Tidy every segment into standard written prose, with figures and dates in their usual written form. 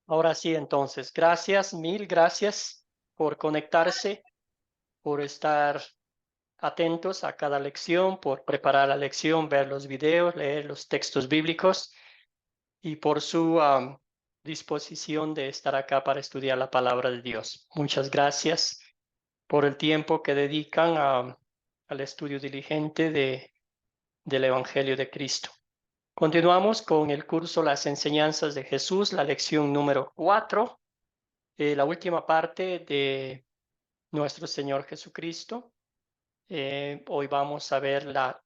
Ahora sí, entonces, gracias, mil gracias por conectarse, por estar atentos a cada lección, por preparar la lección, ver los videos, leer los textos bíblicos y por su disposición de estar acá para estudiar la palabra de Dios. Muchas gracias por el tiempo que dedican al estudio diligente del Evangelio de Cristo. Continuamos con el curso Las Enseñanzas de Jesús, la lección número 4, la última parte de nuestro Señor Jesucristo. Hoy vamos a ver la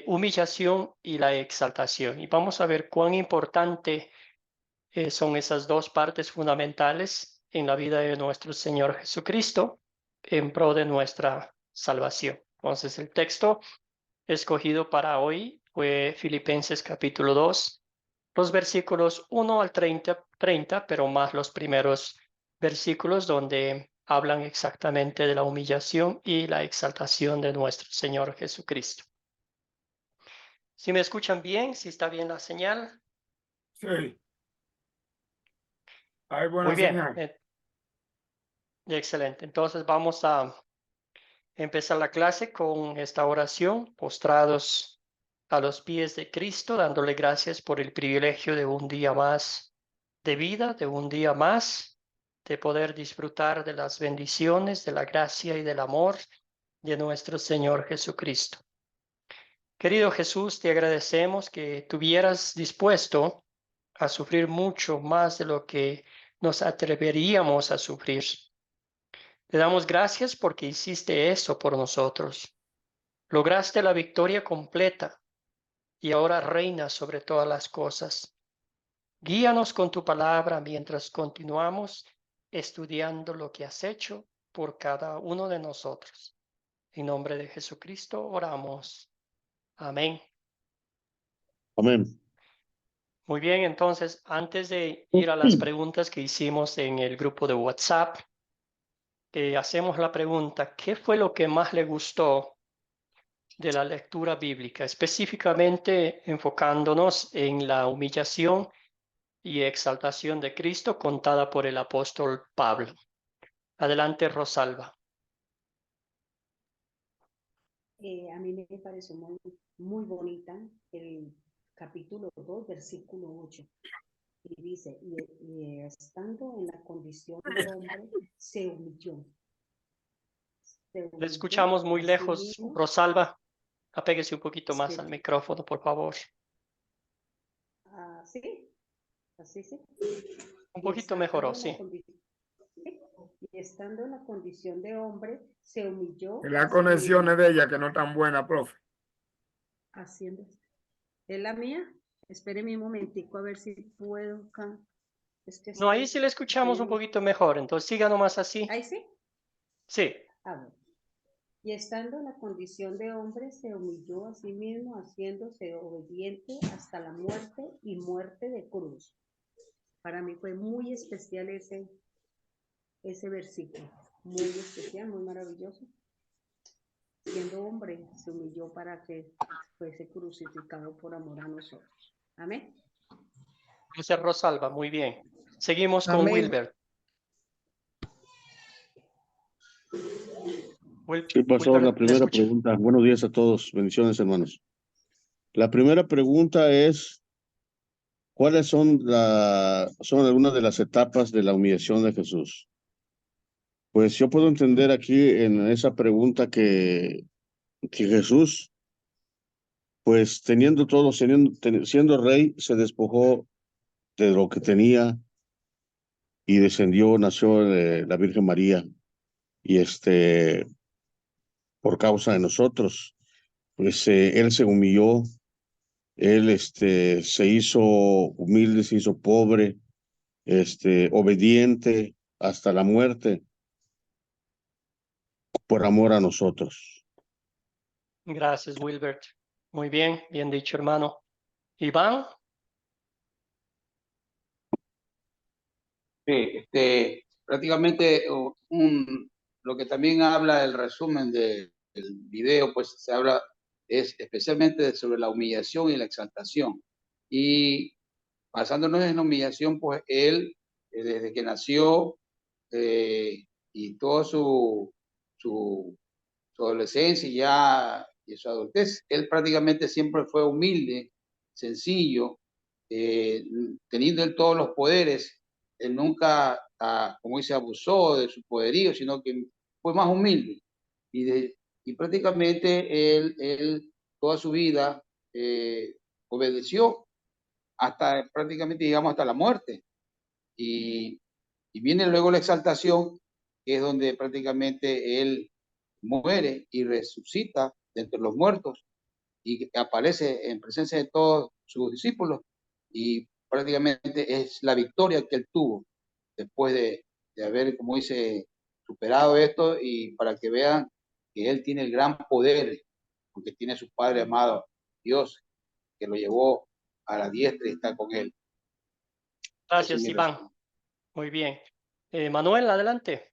humillación y la exaltación y vamos a ver cuán importante son esas dos partes fundamentales en la vida de nuestro Señor Jesucristo en pro de nuestra salvación. Entonces el texto escogido para hoy fue Filipenses capítulo 2, los versículos 1 al 30, pero más los primeros versículos donde hablan exactamente de la humillación y la exaltación de nuestro Señor Jesucristo. Si me escuchan bien, si está bien la señal. Sí. Hay buena Muy bien. señal. Excelente. Entonces vamos a empezar la clase con esta oración, postrados a los pies de Cristo, dándole gracias por el privilegio de un día más de vida, de un día más de poder disfrutar de las bendiciones, de la gracia y del amor de nuestro Señor Jesucristo. Querido Jesús, te agradecemos que estuvieras dispuesto a sufrir mucho más de lo que nos atreveríamos a sufrir. Te damos gracias porque hiciste eso por nosotros. Lograste la victoria completa y ahora reinas sobre todas las cosas. Guíanos con tu palabra mientras continuamos estudiando lo que has hecho por cada uno de nosotros. En nombre de Jesucristo oramos. Amén. Amén. Muy bien, entonces, antes de ir a las preguntas que hicimos en el grupo de WhatsApp, hacemos la pregunta, ¿qué fue lo que más le gustó de la lectura bíblica, específicamente enfocándonos en la humillación y exaltación de Cristo contada por el apóstol Pablo? Adelante, Rosalba. A mí me pareció muy bonita el capítulo 2, versículo 8. Y dice, y estando en la condición de hombre, se humilló. Le escuchamos muy A sí lejos, mismo. Rosalba. Apéguese un poquito más Sí. al micrófono, por favor. ¿Sí? Así sí. Un poquito mejor, sí. Y estando en la condición de hombre, se humilló. La conexión es de ella, que no tan buena, profe. Haciendo. ¿Es la mía? Espéreme un momentico a ver si puedo. No, ahí sí le escuchamos un poquito mejor, entonces siga nomás así. ¿Ahí sí? Sí. A ver. Y estando en la condición de hombre, se humilló a sí mismo, haciéndose obediente hasta la muerte y muerte de cruz. Para mí fue muy especial ese versículo. Muy especial, muy maravilloso. Siendo hombre, se humilló para que fuese crucificado por amor a nosotros. Amén. Gracias, Rosalba, muy bien. Seguimos con Amén. Wilber. Sí, pasó Wilber, la le primera escucho. pregunta. Buenos días a todos. Bendiciones, hermanos. La primera pregunta es, ¿cuáles son algunas de las etapas de la humillación de Jesús? Pues yo puedo entender aquí en esa pregunta que Jesús, pues teniendo todo, siendo rey, se despojó de lo que tenía y nació la Virgen María y por causa de nosotros, pues él se humilló. Él se hizo humilde, se hizo pobre, obediente hasta la muerte por amor a nosotros. Gracias, Wilbert. Muy bien, bien dicho, hermano. Iván. Sí, prácticamente lo que también habla el resumen del video, pues se habla es especialmente sobre la humillación y la exaltación. Y basándonos en la humillación, pues él, desde que nació y toda su adolescencia y su adultez, él prácticamente siempre fue humilde, sencillo, teniendo él todos los poderes. Él nunca, como dice, abusó de su poderío, sino que fue más humilde. Y prácticamente él toda su vida obedeció hasta prácticamente, digamos, hasta la muerte. Y viene luego la exaltación, que es donde prácticamente él muere y resucita de entre los muertos y aparece en presencia de todos sus discípulos, y prácticamente es la victoria que él tuvo después de haber, como dice, superado esto, y para que vean que él tiene el gran poder, porque tiene a su Padre amado, Dios, que lo llevó a la diestra y está con él. Gracias, Iván. Resumen. Muy bien. Manuel, adelante.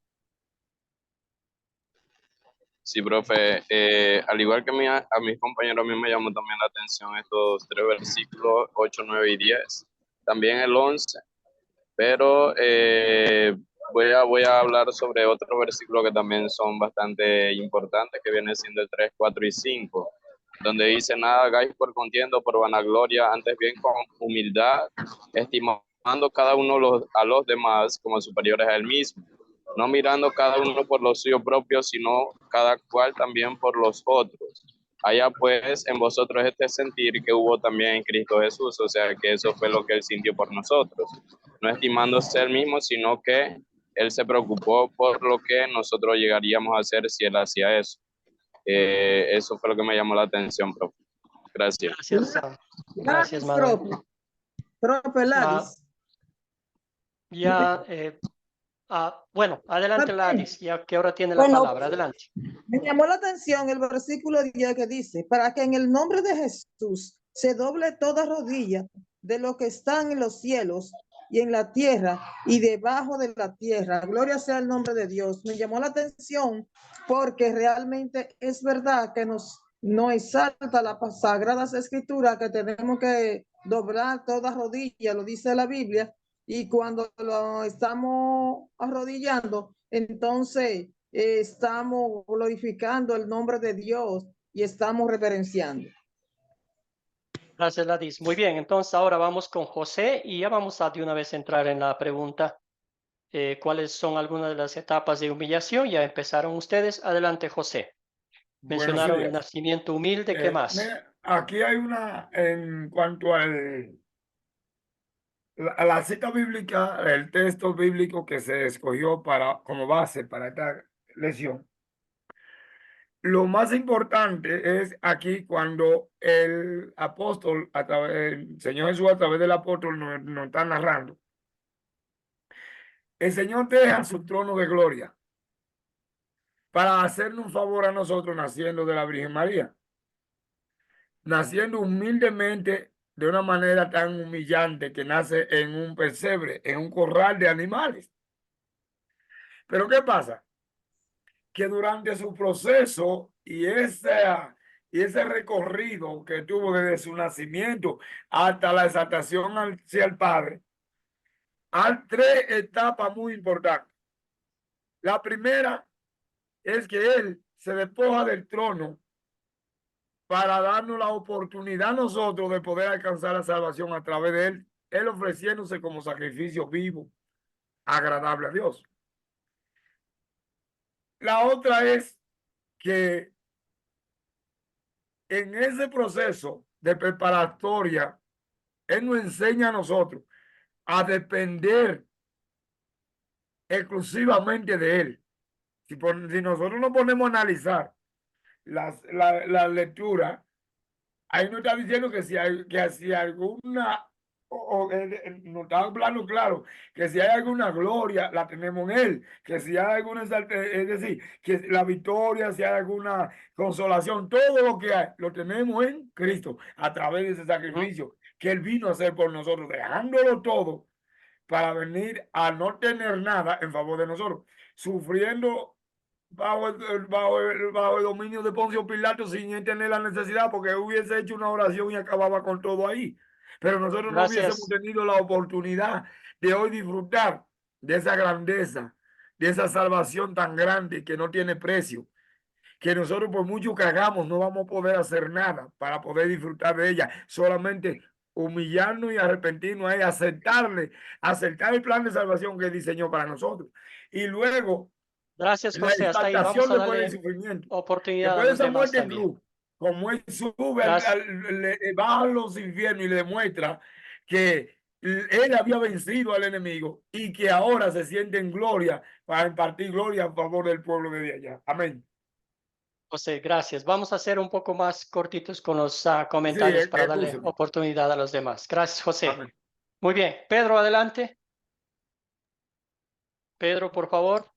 Sí, profe. Al igual que a mis compañeros, a mí me llamó también la atención estos 3 versículos, 8, 9 y 10. También el 11. Pero voy a hablar sobre otros versículos que también son bastante importantes, que vienen siendo el 3, 4 y 5, donde dice: nada hagáis por contienda o por vanagloria, antes bien con humildad, estimando cada uno a los demás como superiores a él mismo, no mirando cada uno por lo suyo propio, sino cada cual también por los otros. Haya pues en vosotros este sentir que hubo también en Cristo Jesús, o sea que eso fue lo que él sintió por nosotros, no estimándose él mismo, sino que él se preocupó por lo que nosotros llegaríamos a hacer si él hacía eso. Eso fue lo que me llamó la atención, profe. Gracias. Gracias, Sam. Gracias, Manuel. Profe Ladis. Bueno, adelante, Está bien. Ladis, ya que ahora tiene la Bueno, palabra. Adelante. Me llamó la atención el versículo 10 que dice: para que en el nombre de Jesús se doble toda rodilla de los que están en los cielos y en la tierra y debajo de la tierra. Gloria sea el nombre de Dios. Me llamó la atención porque realmente es verdad que nos exalta la Sagradas Escrituras, que tenemos que doblar toda rodilla, lo dice la Biblia, y cuando lo estamos arrodillando, entonces estamos glorificando el nombre de Dios y estamos reverenciando. Gracias, Ladis. Muy bien, entonces ahora vamos con José y ya vamos a de una vez entrar en la pregunta. ¿Cuáles son algunas de las etapas de humillación? Ya empezaron ustedes. Adelante, José. Buenos Mencionaron el días. nacimiento humilde. ¿Qué más? Mira, aquí hay una, en cuanto a la cita bíblica, el texto bíblico que se escogió como base para esta lección. Lo más importante es aquí cuando el apóstol, el Señor Jesús a través del apóstol nos está narrando. El Señor deja su trono de gloria para hacernos un favor a nosotros, naciendo de la Virgen María, naciendo humildemente de una manera tan humillante, que nace en un pesebre, en un corral de animales. Pero ¿qué pasa? Que durante su proceso y ese recorrido que tuvo desde su nacimiento hasta la exaltación hacia el Padre, hay 3 etapas muy importantes. La primera es que él se despoja del trono para darnos la oportunidad a nosotros de poder alcanzar la salvación a través de él ofreciéndose como sacrificio vivo, agradable a Dios. La otra es que en ese proceso de preparatoria, él nos enseña a nosotros a depender exclusivamente de él. Si nosotros nos ponemos a analizar la lectura, ahí nos está diciendo que si alguna, nos está hablando claro, que si hay alguna gloria, la tenemos en él, que si hay alguna, es decir, que la victoria, si hay alguna consolación, todo lo que hay, lo tenemos en Cristo, a través de ese sacrificio que él vino a hacer por nosotros, dejándolo todo para venir a no tener nada en favor de nosotros, sufriendo bajo el dominio de Poncio Pilato sin tener la necesidad, porque hubiese hecho una oración y acababa con todo ahí. Pero nosotros no hubiésemos Gracias. tenido la oportunidad de hoy disfrutar de esa grandeza, de esa salvación tan grande que no tiene precio, que nosotros por mucho que hagamos no vamos a poder hacer nada para poder disfrutar de ella, solamente humillarnos y arrepentirnos, aceptar el plan de salvación que diseñó para nosotros. Y luego Gracias, la José. Hasta ahí vamos exaltación a después del darle sufrimiento. oportunidad a Después de los esa demás muerte en también. cruz, como él sube, Gracias. baja a los infiernos y le demuestra que él había vencido al enemigo y que ahora se siente en gloria para impartir gloria a favor del pueblo de allá. Amén. José, gracias. Vamos a ser un poco más cortitos con los Sí, comentarios para darle escúchame. oportunidad a los demás. Gracias, José. Amén. Muy bien. Pedro, adelante. Pedro, por favor.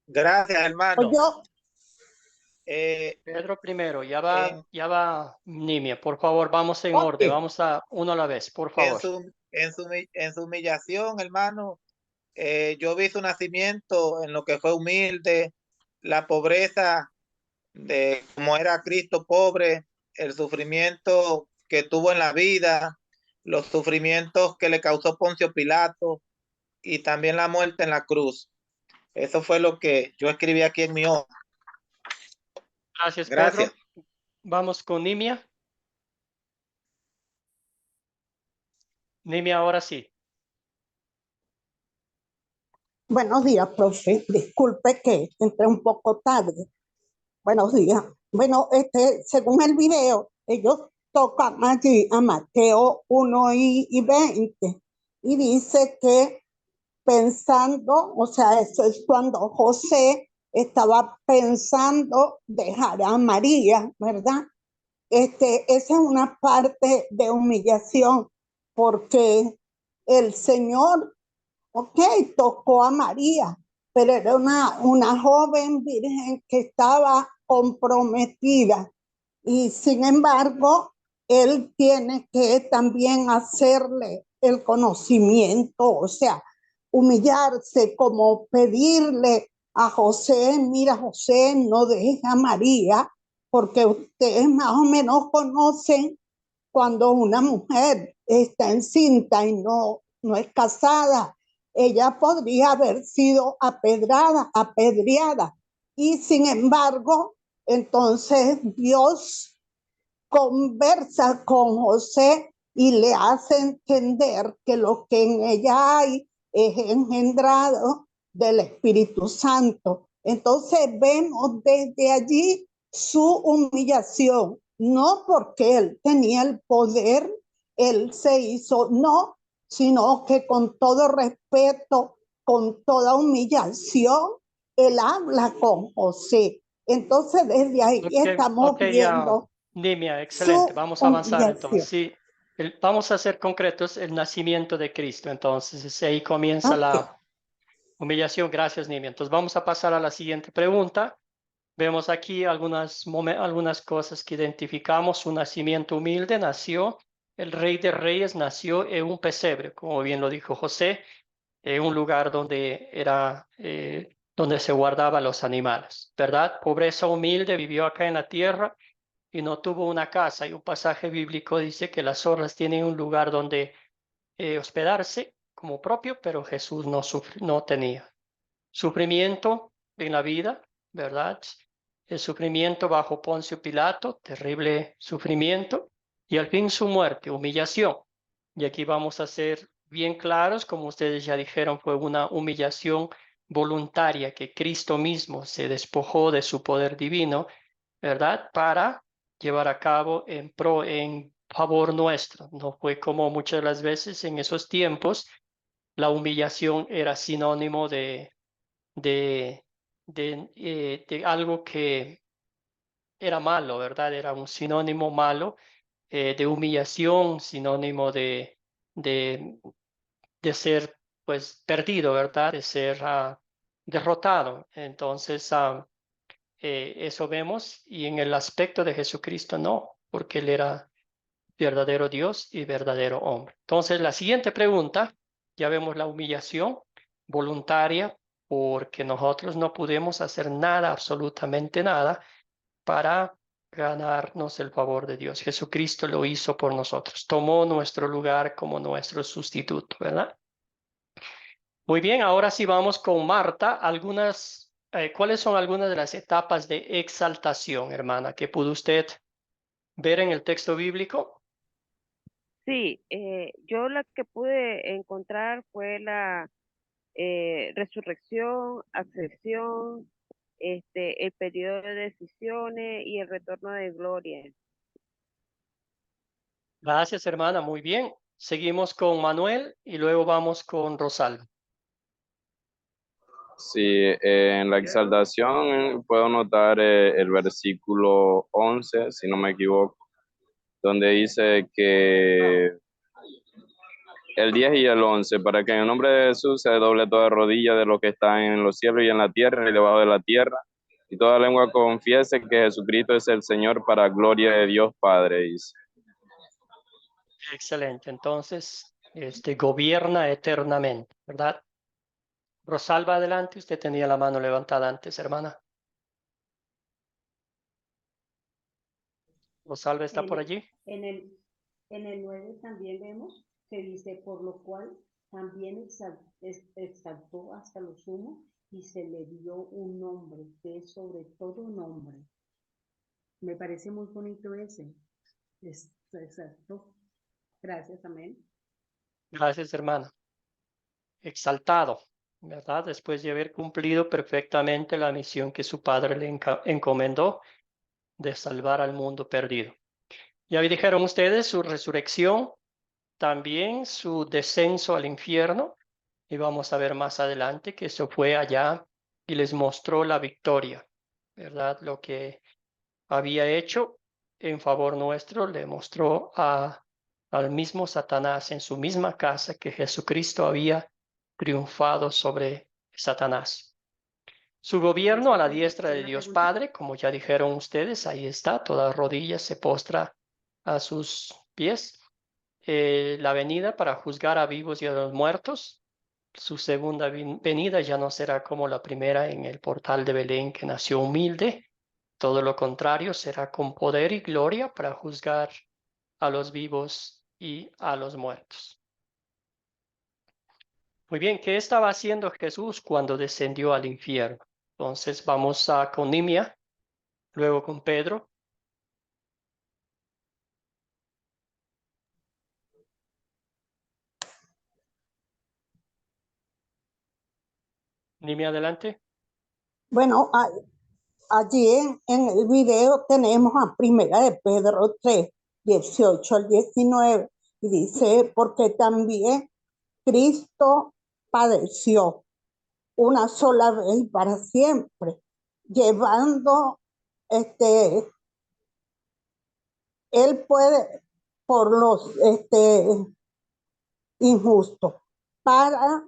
Gracias, hermano. Yo, Pedro primero, ya va Nimia. Por favor, vamos en orden. Vamos a uno a la vez, por favor. en su humillación, hermano, yo vi su nacimiento en lo que fue humilde, la pobreza de cómo era Cristo pobre, el sufrimiento que tuvo en la vida, los sufrimientos que le causó Poncio Pilato y también la muerte en la cruz. Eso fue lo que yo escribí aquí en mi hoja. Gracias, Gracias. Pedro. Vamos con Nimia. Nimia, ahora sí. Buenos días, profe. Disculpe que entré un poco tarde. Buenos días. Bueno, según el video, ellos tocan allí a Mateo 1 y 20 y dice que pensando, o sea, eso es cuando José estaba pensando dejar a María, ¿verdad? Esa es una parte de humillación porque el Señor, ok, tocó a María, pero era una joven virgen que estaba comprometida y sin embargo, él tiene que también hacerle el conocimiento, o sea, humillarse, como pedirle a José, mira José, no deje a María, porque ustedes más o menos conocen cuando una mujer está encinta y no es casada, ella podría haber sido apedreada. Y sin embargo, entonces Dios conversa con José y le hace entender que lo que en ella hay es engendrado del Espíritu Santo. Entonces vemos desde allí su humillación, no porque él tenía el poder, él se hizo, no, sino que con todo respeto, con toda humillación, él habla con José. Entonces desde ahí estamos viendo Nimia, excelente. Vamos a avanzar entonces. Sí, vamos a ser concretos, el nacimiento de Cristo. Entonces ahí comienza la humillación. Gracias, Nimia. Entonces vamos a pasar a la siguiente pregunta. Vemos aquí algunas cosas que identificamos. Su nacimiento humilde nació, el Rey de Reyes nació en un pesebre, como bien lo dijo José, en un lugar donde donde se guardaban los animales, ¿verdad? Pobreza humilde, vivió acá en la tierra y no tuvo una casa. Y un pasaje bíblico dice que las zorras tienen un lugar donde hospedarse como propio, pero Jesús no tenía. Sufrimiento en la vida, ¿verdad? El sufrimiento bajo Poncio Pilato, terrible sufrimiento, y al fin su muerte, humillación. Y aquí vamos a ser bien claros, como ustedes ya dijeron, fue una humillación voluntaria que Cristo mismo se despojó de su poder divino, ¿verdad? Para llevar a cabo en favor nuestro. No fue como muchas de las veces en esos tiempos, la humillación era sinónimo de algo que era malo, ¿verdad? Era un sinónimo malo de humillación, sinónimo de, de ser pues perdido, ¿verdad? De ser derrotado. Entonces, eso vemos y en el aspecto de Jesucristo no, porque él era verdadero Dios y verdadero hombre. Entonces, la siguiente pregunta Ya vemos la humillación voluntaria porque nosotros no pudimos hacer nada, absolutamente nada, para ganarnos el favor de Dios. Jesucristo lo hizo por nosotros, tomó nuestro lugar como nuestro sustituto, ¿verdad? Muy bien, ahora sí vamos con Marta. ¿Cuáles son algunas de las etapas de exaltación, hermana, que pudo usted ver en el texto bíblico? Sí, yo la que pude encontrar fue la resurrección, ascensión, el periodo de decisiones y el retorno de gloria. Gracias, hermana, muy bien. Seguimos con Manuel y luego vamos con Rosalba. Sí, en la exaltación puedo notar el versículo 11, si no me equivoco, donde dice que el 10 y el 11, para que en el nombre de Jesús se doble toda rodilla de lo que está en los cielos y en la tierra y debajo de la tierra, y toda lengua confiese que Jesucristo es el Señor para gloria de Dios Padre, dice. Excelente, entonces, gobierna eternamente, ¿verdad? Rosalba, adelante, usted tenía la mano levantada antes, hermana. Rosalba está por allí. En el 9 también vemos que dice, por lo cual también exaltó hasta lo sumo y se le dio un nombre que es sobre todo nombre. Me parece muy bonito ese. Exacto. Gracias, amén. Gracias, hermana. Exaltado, ¿verdad? Después de haber cumplido perfectamente la misión que su padre le encomendó de salvar al mundo perdido. Ya dijeron ustedes su resurrección, también su descenso al infierno, y vamos a ver más adelante que eso fue allá y les mostró la victoria, ¿verdad? Lo que había hecho en favor nuestro le mostró al mismo Satanás en su misma casa que Jesucristo había triunfado sobre Satanás. Su gobierno a la diestra de Dios Padre, como ya dijeron ustedes, ahí está, toda rodilla se postra a sus pies. La venida para juzgar a vivos y a los muertos. Su segunda venida ya no será como la primera en el portal de Belén, que nació humilde. Todo lo contrario, será con poder y gloria para juzgar a los vivos y a los muertos. Muy bien, ¿qué estaba haciendo Jesús cuando descendió al infierno? Entonces vamos con Nimia, luego con Pedro. Nimia, adelante. Bueno, allí en el video tenemos a Primera de Pedro 3, 18 al 19, y dice, porque también Cristo padeció una sola vez para siempre, llevando, él puede por los injustos, para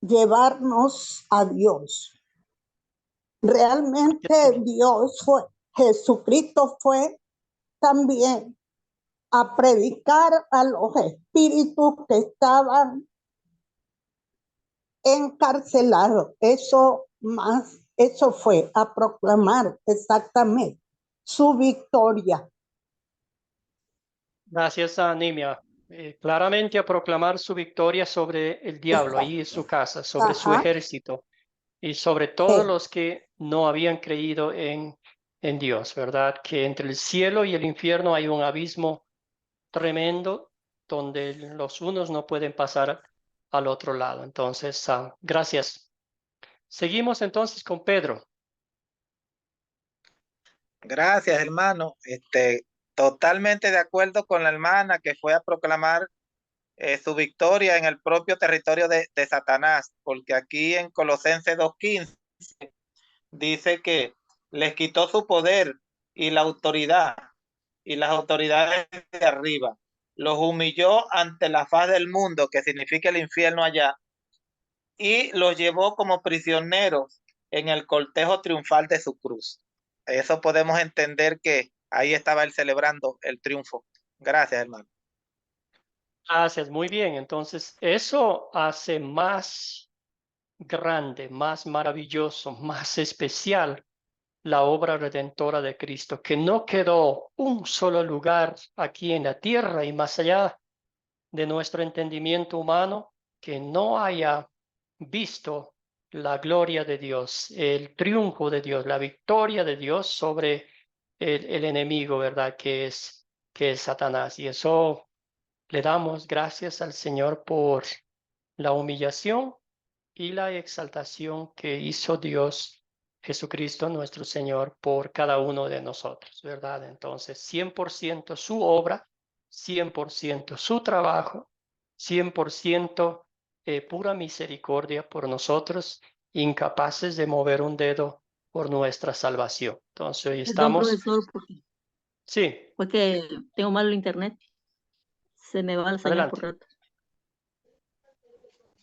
llevarnos a Dios. Realmente Jesucristo fue también a predicar a los espíritus que estaban encarcelados. Eso fue a proclamar exactamente su victoria. Gracias a Nimia. Claramente a proclamar su victoria sobre el diablo, ahí en su casa, sobre su ejército y sobre todos los que no habían creído en Dios, ¿verdad? Que entre el cielo y el infierno hay un abismo tremendo donde los unos no pueden pasar al otro lado. Entonces, gracias. Seguimos entonces con Pedro. Gracias, hermano. Totalmente de acuerdo con la hermana que fue a proclamar su victoria en el propio territorio de Satanás, porque aquí en Colosenses 2:15 dice que les quitó su poder y la autoridad y las autoridades de arriba. Los humilló ante la faz del mundo, que significa el infierno allá, y los llevó como prisioneros en el cortejo triunfal de su cruz. Eso podemos entender que ahí estaba él celebrando el triunfo. Gracias, hermano. Gracias, muy bien. Entonces, eso hace más grande, más maravilloso, más especial la obra redentora de Cristo, que no quedó un solo lugar aquí en la tierra y más allá de nuestro entendimiento humano que no haya visto la gloria de Dios, el triunfo de Dios, la victoria de Dios sobre el enemigo, ¿verdad? Que es Satanás. Y eso le damos gracias al Señor por la humillación y la exaltación que hizo Dios Jesucristo nuestro Señor por cada uno de nosotros, ¿verdad? Entonces, 100% su obra, 100% su trabajo, 100% pura misericordia por nosotros, incapaces de mover un dedo por nuestra salvación. Entonces, hoy Perdón, estamos, profesor, sí, porque tengo malo el internet. Se me va la señal por adelante. rato.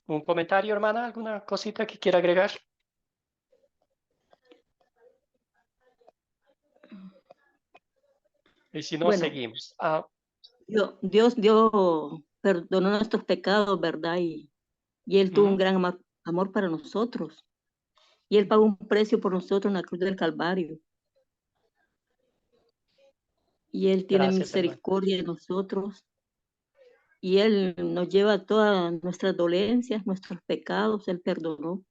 ¿Un comentario, hermana? ¿Alguna cosita que quiera agregar? Y si no, Bueno, seguimos. Dios perdonó nuestros pecados, ¿verdad? Y Él tuvo un gran amor para nosotros. Y Él pagó un precio por nosotros en la cruz del Calvario. Y Él tiene Gracias, hermano. misericordia de nosotros. Y Él nos lleva todas nuestras dolencias, nuestros pecados, Él perdonó.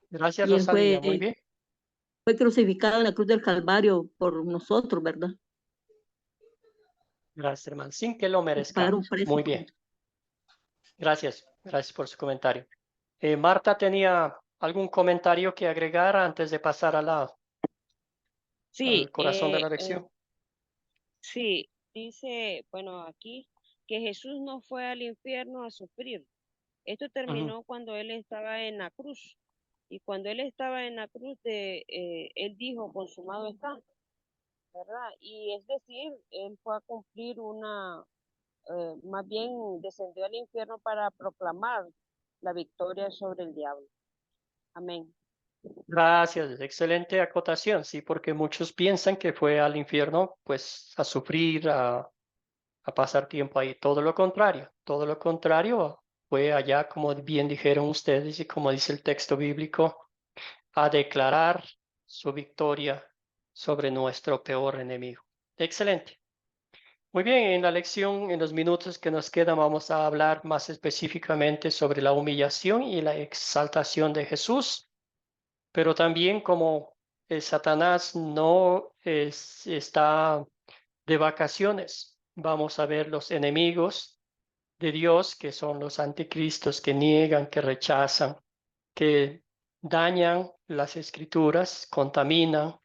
Gracias, Y Él Rosalía. Muy bien. fue crucificado en la cruz del Calvario por nosotros, ¿verdad? Gracias, hermano. Sin que lo Pagar un merezcamos. precio. Muy bien. Gracias. Gracias por su comentario. Marta tenía algún comentario que agregar antes de pasar Sí, al corazón de la lección. sí, dice, bueno, aquí que Jesús no fue al infierno a sufrir. Esto terminó cuando él estaba en la cruz. Y cuando él estaba en la cruz, él dijo, consumado está, ¿verdad? Y es decir, él fue a cumplir más bien descendió al infierno para proclamar la victoria sobre el diablo. Amén. Gracias. Excelente acotación. Sí, porque muchos piensan que fue al infierno, pues, a sufrir, a pasar tiempo ahí. Todo lo contrario. Todo lo contrario. Fue allá, como bien dijeron ustedes y como dice el texto bíblico, a declarar su victoria sobre nuestro peor enemigo. Excelente. Muy bien, en la lección, en los minutos que nos quedan, vamos a hablar más específicamente sobre la humillación y la exaltación de Jesús, pero también como Satanás no está de vacaciones, vamos a ver los enemigos de Dios, que son los anticristos que niegan, que rechazan, que dañan las escrituras, contaminan,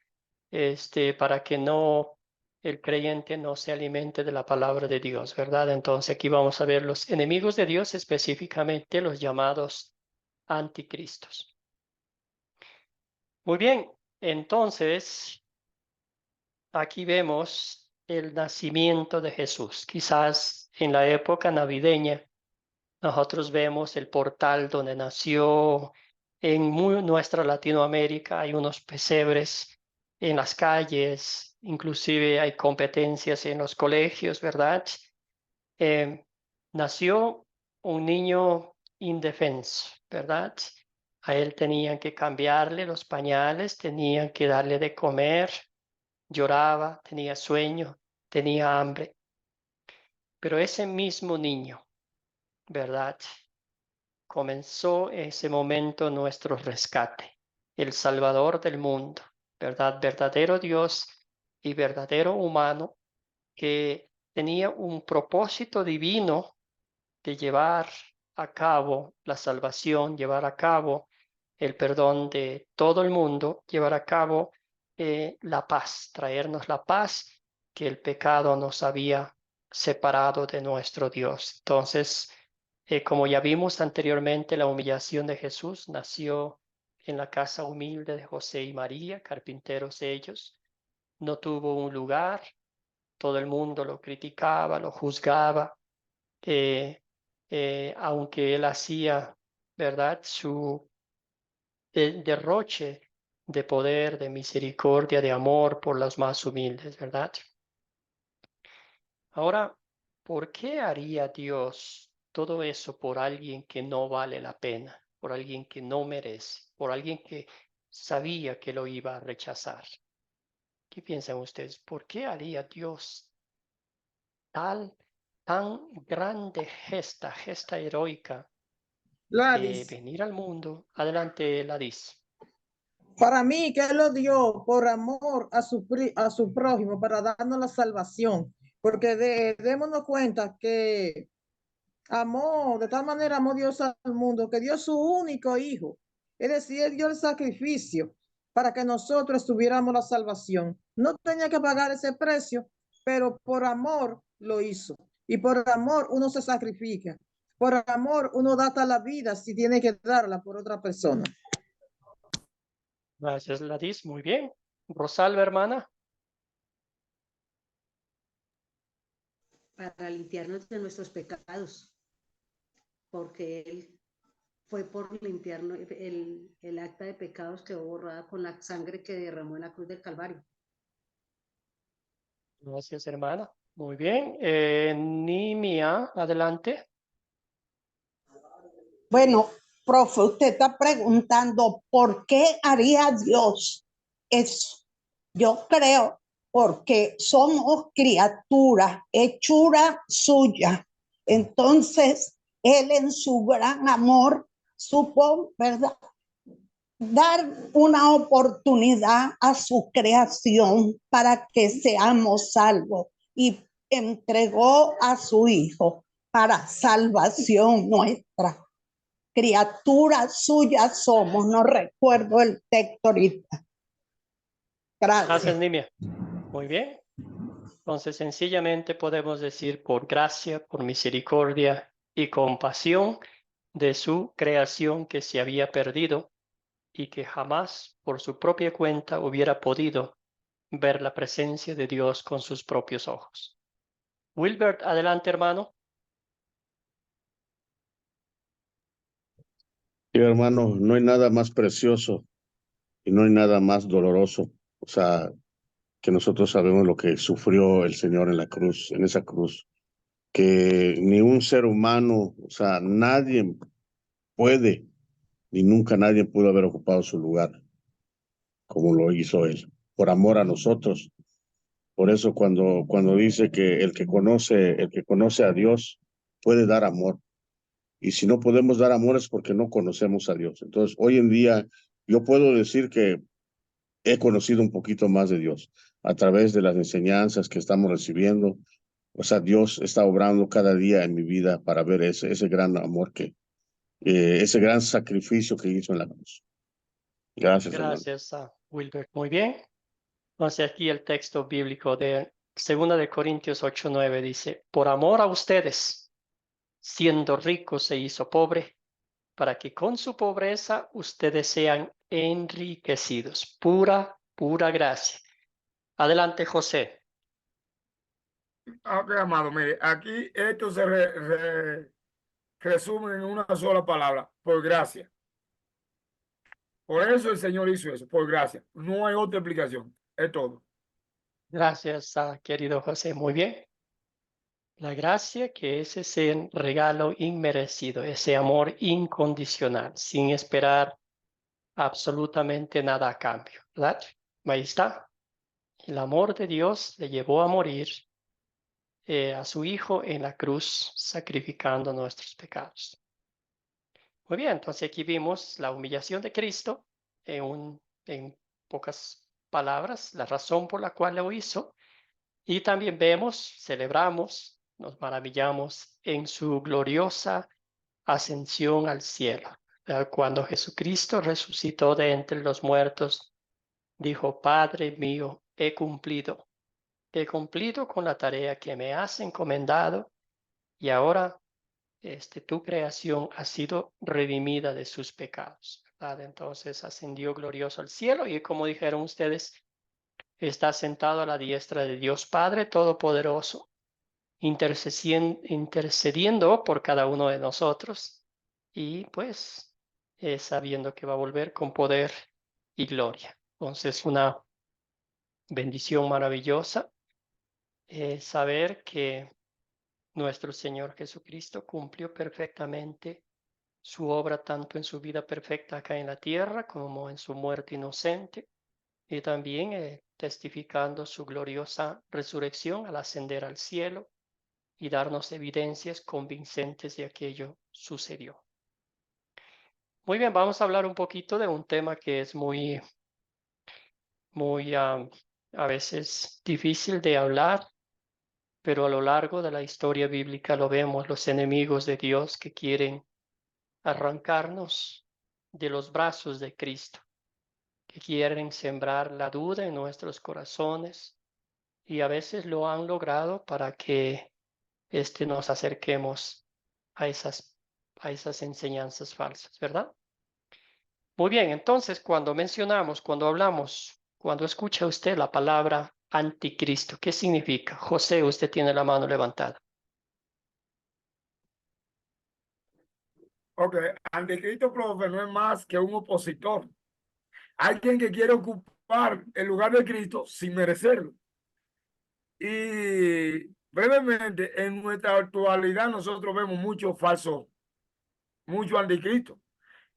para que no el creyente no se alimente de la palabra de Dios, ¿verdad? Entonces aquí vamos a ver los enemigos de Dios, específicamente los llamados anticristos. Muy bien, entonces aquí vemos el nacimiento de Jesús. Quizás en la época navideña nosotros vemos el portal donde nació. En nuestra Latinoamérica hay unos pesebres en las calles, inclusive hay competencias en los colegios, ¿verdad? Nació un niño indefenso, ¿verdad? A él tenían que cambiarle los pañales, tenían que darle de comer, lloraba, tenía sueño, tenía hambre. Pero ese mismo niño, ¿verdad? Comenzó ese momento nuestro rescate, el Salvador del mundo, ¿verdad? Verdadero Dios y verdadero humano que tenía un propósito divino de llevar a cabo la salvación, llevar a cabo el perdón de todo el mundo, llevar a cabo la paz, traernos la paz que el pecado nos había separado de nuestro Dios. Entonces, como ya vimos anteriormente, la humillación de Jesús nació en la casa humilde de José y María, carpinteros ellos. No tuvo un lugar, todo el mundo lo criticaba, lo juzgaba, aunque él hacía, ¿verdad?, su derroche de poder, de misericordia, de amor por los más humildes, ¿verdad? Ahora, ¿por qué haría Dios todo eso por alguien que no vale la pena, por alguien que no merece, por alguien que sabía que lo iba a rechazar? ¿Qué piensan ustedes? ¿Por qué haría Dios tan grande gesta heroica de Gladys, venir al mundo? Adelante, Ladis. para mí que Él lo dio por amor a a su prójimo para darnos la salvación, porque démonos cuenta que amó, de tal manera amó Dios al mundo, que dio su único hijo, es decir, Él dio el sacrificio para que nosotros tuviéramos la salvación. No tenía que pagar ese precio, pero por amor lo hizo. Y por amor uno se sacrifica. Por amor uno da hasta la vida si tiene que darla por otra persona. Gracias, Ladis. Muy bien. Rosalba, hermana. Para limpiarnos de nuestros pecados, porque Él fue por limpiarnos el acta de pecados quedó borrada con la sangre que derramó en la cruz del Calvario. Gracias, hermana. Muy bien. Nimia, adelante. Bueno, profe, usted está preguntando por qué haría Dios eso. Yo creo porque somos criaturas, hechura suya. Entonces, Él en su gran amor supo, ¿verdad?, dar una oportunidad a su creación para que seamos salvos y entregó a su Hijo para salvación nuestra. Criaturas suyas somos, no recuerdo el texto ahorita. Gracias, Nimia. Muy bien. Entonces, sencillamente podemos decir por gracia, por misericordia y compasión de su creación que se había perdido y que jamás por su propia cuenta hubiera podido ver la presencia de Dios con sus propios ojos. Wilbert, adelante, hermano. Sí, hermano, no hay nada más precioso y no hay nada más doloroso. O sea, que nosotros sabemos lo que sufrió el Señor en la cruz, en esa cruz, que ni un ser humano, o sea, nadie puede, ni nunca nadie pudo haber ocupado su lugar como lo hizo Él, por amor a nosotros. Por eso cuando dice que el que conoce a Dios puede dar amor. Y si no podemos dar amor es porque no conocemos a Dios. Entonces, hoy en día yo puedo decir que he conocido un poquito más de Dios a través de las enseñanzas que estamos recibiendo. O sea, Dios está obrando cada día en mi vida para ver ese gran amor ese gran sacrificio que hizo en la cruz. Gracias, hermano. Gracias a Wilbert. Muy bien. Entonces aquí el texto bíblico de 2 de Corintios 8:9 dice, por amor a ustedes, siendo rico se hizo pobre, para que con su pobreza ustedes sean enriquecidos. Pura gracia. Adelante, José. Ok, amado, mire, aquí esto se resume en una sola palabra, por gracia. Por eso el Señor hizo eso, por gracia. No hay otra explicación, es todo. Gracias, querido José. Muy bien. La gracia que es ese regalo inmerecido, ese amor incondicional, sin esperar absolutamente nada a cambio, ¿verdad? Ahí está. El amor de Dios le llevó a morir a su Hijo en la cruz, sacrificando nuestros pecados. Muy bien, entonces aquí vimos la humillación de Cristo en pocas palabras, la razón por la cual lo hizo. Y también vemos, celebramos, nos maravillamos en su gloriosa ascensión al cielo. Cuando Jesucristo resucitó de entre los muertos, dijo, Padre mío, he cumplido con la tarea que me has encomendado y ahora tu creación ha sido redimida de sus pecados, ¿verdad? Entonces ascendió glorioso al cielo y como dijeron ustedes, está sentado a la diestra de Dios Padre Todopoderoso, intercediendo por cada uno de nosotros y pues sabiendo que va a volver con poder y gloria. Entonces una bendición maravillosa saber que nuestro Señor Jesucristo cumplió perfectamente su obra tanto en su vida perfecta acá en la tierra como en su muerte inocente, y también testificando su gloriosa resurrección al ascender al cielo y darnos evidencias convincentes de aquello sucedió. Muy bien, vamos a hablar un poquito de un tema que es muy a veces difícil de hablar, pero a lo largo de la historia bíblica lo vemos, los enemigos de Dios que quieren arrancarnos de los brazos de Cristo, que quieren sembrar la duda en nuestros corazones, y a veces lo han logrado para que nos acerquemos a esas enseñanzas falsas, ¿verdad? Muy bien, entonces cuando hablamos, cuando escucha usted la palabra anticristo, ¿qué significa? José, usted tiene la mano levantada. Ok, anticristo, profe, no es más que un opositor. Alguien que quiere ocupar el lugar de Cristo sin merecerlo. Y brevemente, en nuestra actualidad nosotros vemos mucho falso, mucho anticristo.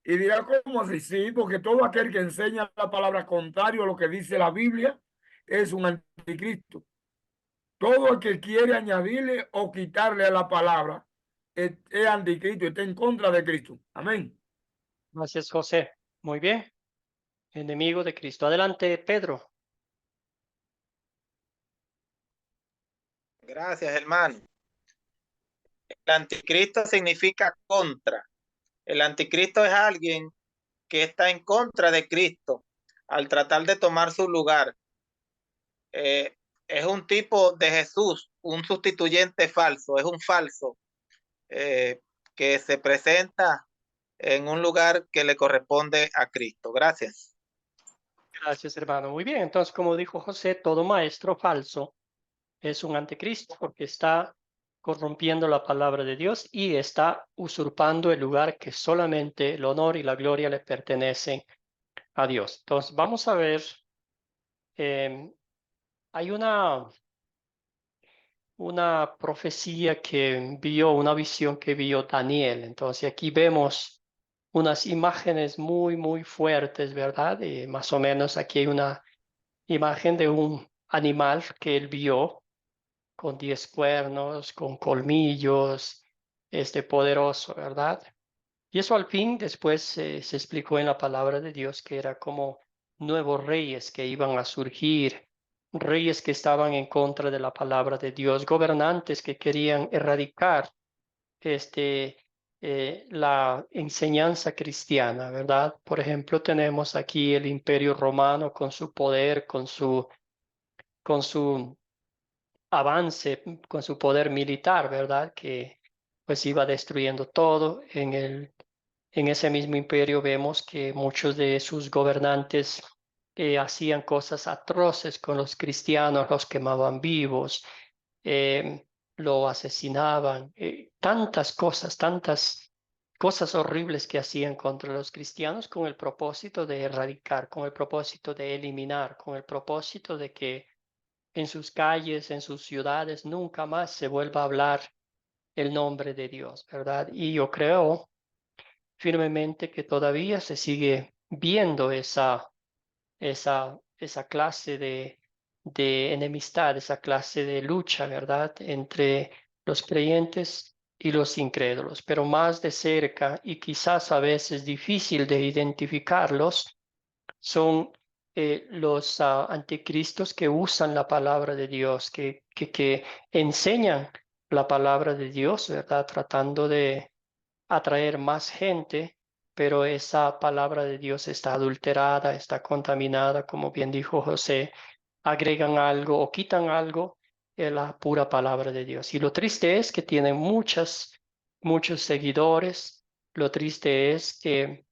Y dirá, ¿cómo así? Sí, porque todo aquel que enseña la palabra contrario a lo que dice la Biblia es un anticristo. Todo el que quiere añadirle o quitarle a la palabra es anticristo, está en contra de Cristo. Amén. Gracias, José. Muy bien. Enemigo de Cristo. Adelante, Pedro. Gracias, hermano. El anticristo significa contra. El anticristo es alguien que está en contra de Cristo al tratar de tomar su lugar. Es un tipo de Jesús, un sustituyente falso, es un falso que se presenta en un lugar que le corresponde a Cristo. Gracias. Gracias, hermano. Muy bien. Entonces, como dijo José, todo maestro falso es un anticristo porque está corrompiendo la palabra de Dios y está usurpando el lugar que solamente el honor y la gloria le pertenecen a Dios. Entonces, vamos a ver, hay una profecía que vio, una visión que vio Daniel. Entonces, aquí vemos unas imágenes muy fuertes, ¿verdad? Más o menos aquí hay una imagen de un animal que él vio con 10 cuernos, con colmillos, poderoso, ¿verdad? Y eso al fin después se explicó en la palabra de Dios que era como nuevos reyes que iban a surgir, reyes que estaban en contra de la palabra de Dios, gobernantes que querían erradicar la enseñanza cristiana, ¿verdad? Por ejemplo, tenemos aquí el Imperio Romano con su poder, con su avance, con su poder militar, ¿verdad? Que pues iba destruyendo todo. En ese mismo imperio vemos que muchos de sus gobernantes hacían cosas atroces con los cristianos, los quemaban vivos, eh, lo asesinaban, tantas cosas horribles que hacían contra los cristianos con el propósito de erradicar, con el propósito de eliminar, con el propósito de que en sus calles, en sus ciudades, nunca más se vuelva a hablar el nombre de Dios, ¿verdad? Y yo creo firmemente que todavía se sigue viendo esa clase de enemistad, esa clase de lucha, ¿verdad? Entre los creyentes y los incrédulos, pero más de cerca y quizás a veces difícil de identificarlos son los anticristos que usan la palabra de Dios, que enseñan la palabra de Dios, ¿verdad? Tratando de atraer más gente, pero esa palabra de Dios está adulterada, está contaminada, como bien dijo José, agregan algo o quitan algo de la pura palabra de Dios. Y lo triste es que tienen muchos seguidores, lo triste es que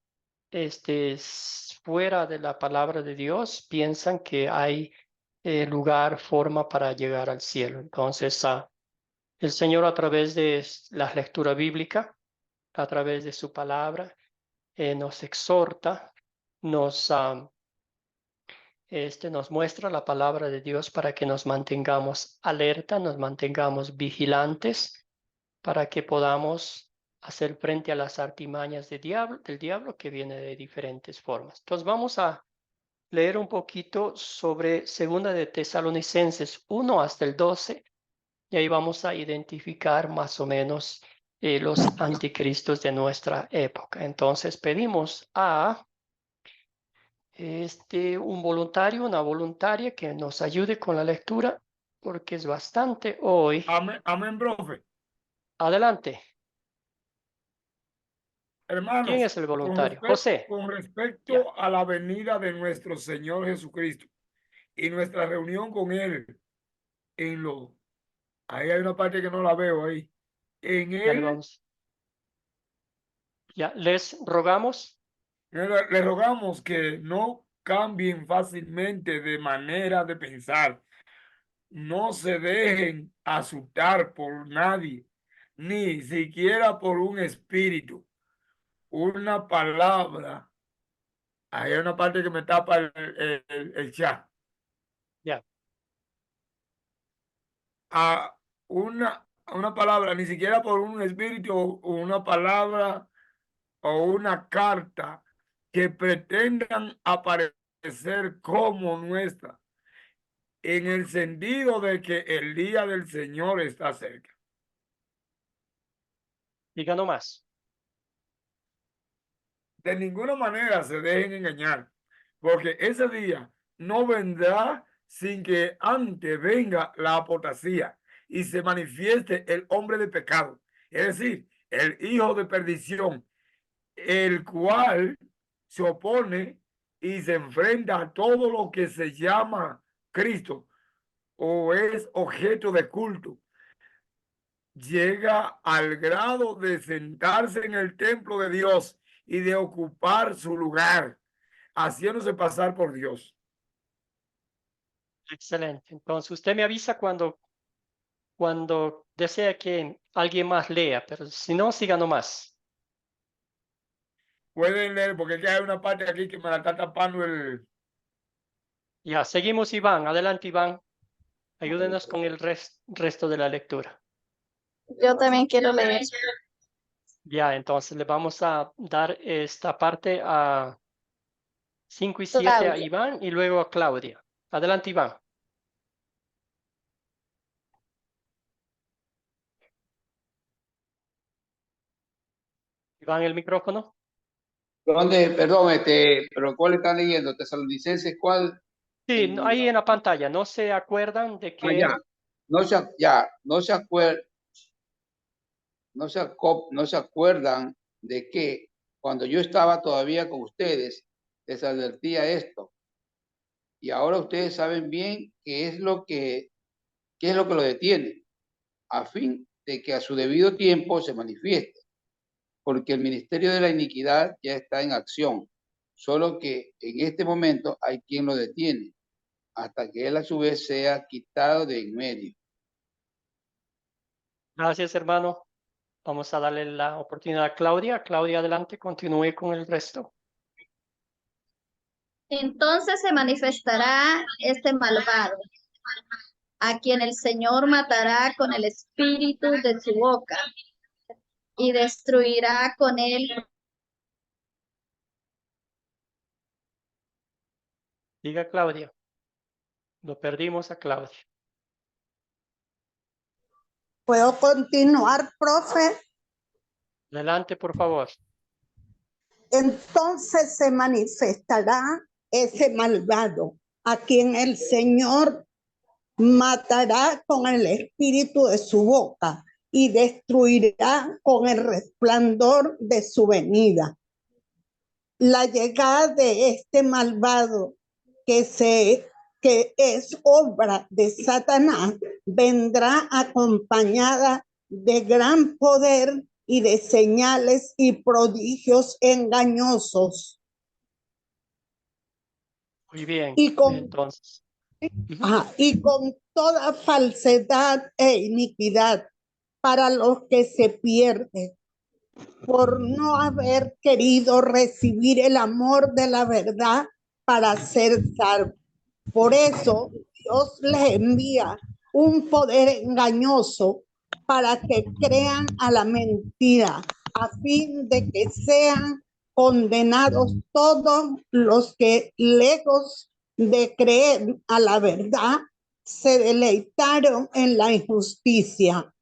fuera de la palabra de Dios piensan que hay lugar, forma para llegar al cielo. Entonces, el Señor a través de la lectura bíblica, a través de su palabra, nos exhorta, nos muestra la palabra de Dios para que nos mantengamos alerta, nos mantengamos vigilantes para que podamos hacer frente a las artimañas del diablo que viene de diferentes formas. Entonces vamos a leer un poquito sobre 2 de Tesalonicenses 1 hasta el 12 y ahí vamos a identificar más o menos los anticristos de nuestra época. Entonces pedimos a un voluntario, una voluntaria que nos ayude con la lectura porque es bastante hoy. Amén, amén, profe. Adelante. Hermanos, ¿Quién es el voluntario? José. Con respecto a la venida de nuestro Señor Jesucristo y nuestra reunión con Él en lo... Ahí hay una parte que no la veo ahí. En Ya le Él, vamos. Ya les rogamos. le rogamos que no cambien fácilmente de manera de pensar. No se dejen asustar por nadie, ni siquiera por un espíritu, una palabra. Ahí hay una parte que me tapa el chat. Ya. A una palabra, ni siquiera por un espíritu o una palabra o una carta que pretendan aparecer como nuestra, en el sentido de que el día del Señor está cerca. Diga nomás. De ninguna manera se dejen engañar, porque ese día no vendrá sin que antes venga la apostasía y se manifieste el hombre de pecado, es decir, el hijo de perdición, el cual se opone y se enfrenta a todo lo que se llama Cristo o es objeto de culto. Llega al grado de sentarse en el templo de Dios y de ocupar su lugar, haciéndose pasar por Dios. Excelente. Entonces usted me avisa cuando desea que alguien más lea, pero si no, siga nomás. Pueden leer, porque ya hay una parte aquí que me la está tapando el... Ya, seguimos, Iván. Adelante, Iván. Ayúdenos con el resto de la lectura. Yo también quiero leer. Ya, entonces le vamos a dar esta parte a 5 y 7 a Claudia. Iván y luego a Claudia. Adelante, Iván. Iván, el micrófono. ¿Dónde? Perdón, pero ¿cuál están leyendo? ¿Tesalonicenses cuál? Sí, ahí en la pantalla. ¿No se acuerdan de que... No se acuerdan de que cuando yo estaba todavía con ustedes, les advertía esto. Y ahora ustedes saben bien qué es lo que lo detiene, a fin de que a su debido tiempo se manifieste. Porque el ministerio de la iniquidad ya está en acción, solo que en este momento hay quien lo detiene, hasta que él a su vez sea quitado de en medio. Gracias, hermano. Vamos a darle la oportunidad a Claudia. Claudia, adelante, continúe con el resto. Entonces se manifestará este malvado, a quien el Señor matará con el espíritu de su boca y destruirá con él. Diga, Claudia. Lo perdimos a Claudia. ¿Puedo continuar, profe? Adelante, por favor. Entonces se manifestará ese malvado, a quien el Señor matará con el espíritu de su boca y destruirá con el resplandor de su venida. La llegada de este malvado que es obra de Satanás vendrá acompañada de gran poder y de señales y prodigios engañosos. Muy bien. Y con, entonces. Y con toda falsedad e iniquidad para los que se pierden por no haber querido recibir el amor de la verdad para ser salvos. Por eso Dios les envía un poder engañoso para que crean a la mentira, a fin de que sean condenados todos los que, lejos de creer a la verdad, se deleitaron en la injusticia.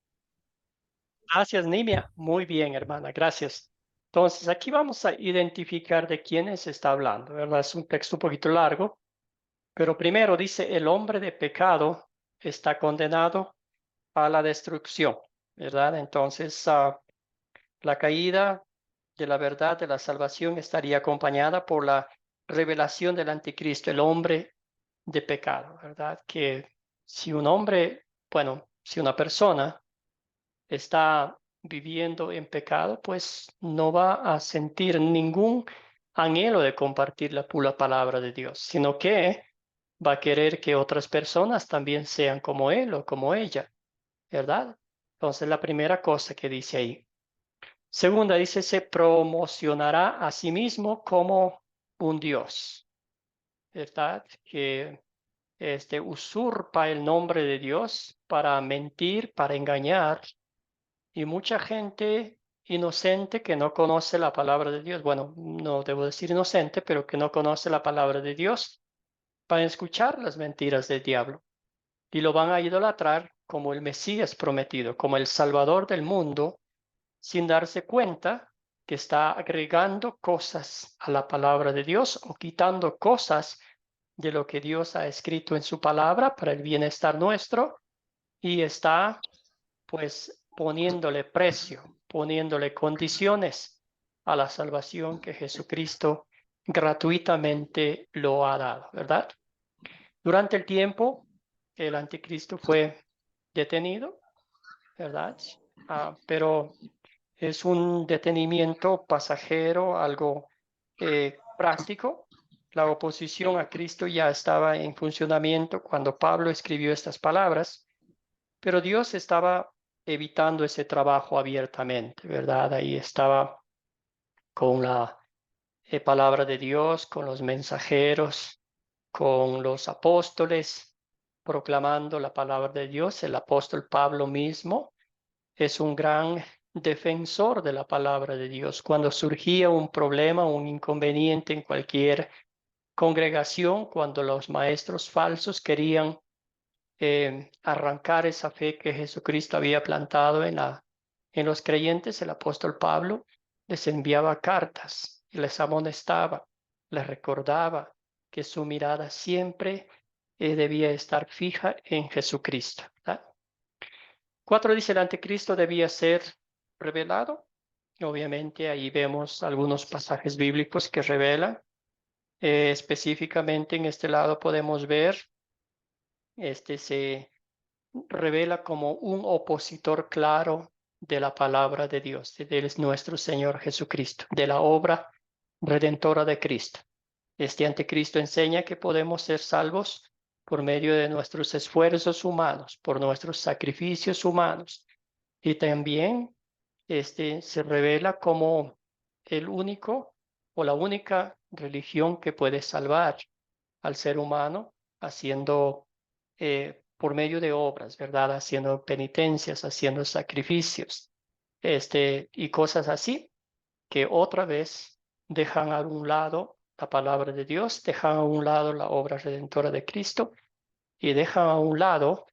Gracias, Nimia. Muy bien, hermana. Gracias. Entonces, aquí vamos a identificar de quiénes está hablando, ¿verdad? Es un texto un poquito largo, pero primero dice, el hombre de pecado está condenado a la destrucción, ¿verdad? Entonces, la caída de la verdad de la salvación estaría acompañada por la revelación del anticristo, el hombre de pecado, ¿verdad? Que si un hombre, bueno, si una persona está viviendo en pecado, pues no va a sentir ningún anhelo de compartir la pura palabra de Dios, sino que va a querer que otras personas también sean como él o como ella, ¿verdad? Entonces, la primera cosa que dice ahí. Segunda, dice, se promocionará a sí mismo como un Dios, ¿verdad? Que usurpa el nombre de Dios para mentir, para engañar. Y mucha gente inocente que no conoce la palabra de Dios, bueno, no debo decir inocente, pero que no conoce la palabra de Dios, van a escuchar las mentiras del diablo y lo van a idolatrar como el Mesías prometido, como el Salvador del mundo, sin darse cuenta que está agregando cosas a la palabra de Dios o quitando cosas de lo que Dios ha escrito en su palabra para el bienestar nuestro y está pues poniéndole precio, poniéndole condiciones a la salvación que Jesucristo gratuitamente lo ha dado, ¿verdad? Durante el tiempo, el anticristo fue detenido, ¿verdad? Pero es un detenimiento pasajero, algo práctico. La oposición a Cristo ya estaba en funcionamiento cuando Pablo escribió estas palabras, pero Dios estaba evitando ese trabajo abiertamente, ¿verdad? Ahí estaba con la palabra de Dios, con los mensajeros, con los apóstoles, proclamando la palabra de Dios. El apóstol Pablo mismo es un gran defensor de la palabra de Dios. Cuando surgía un problema, un inconveniente en cualquier congregación, cuando los maestros falsos querían arrancar esa fe que Jesucristo había plantado en los creyentes, el apóstol Pablo les enviaba cartas y les amonestaba, les recordaba que su mirada siempre debía estar fija en Jesucristo, ¿verdad? 4 dice el anticristo debía ser revelado. Obviamente ahí vemos algunos pasajes bíblicos que revelan. Específicamente en este lado podemos ver, se revela como un opositor claro de la palabra de Dios, de nuestro Señor Jesucristo, de la obra redentora de Cristo. Este anticristo enseña que podemos ser salvos por medio de nuestros esfuerzos humanos, por nuestros sacrificios humanos. Y también se revela como el único o la única religión que puede salvar al ser humano haciendo por medio de obras, ¿verdad? Haciendo penitencias, haciendo sacrificios, y cosas así, que otra vez dejan a un lado la palabra de Dios, dejan a un lado la obra redentora de Cristo y dejan a un lado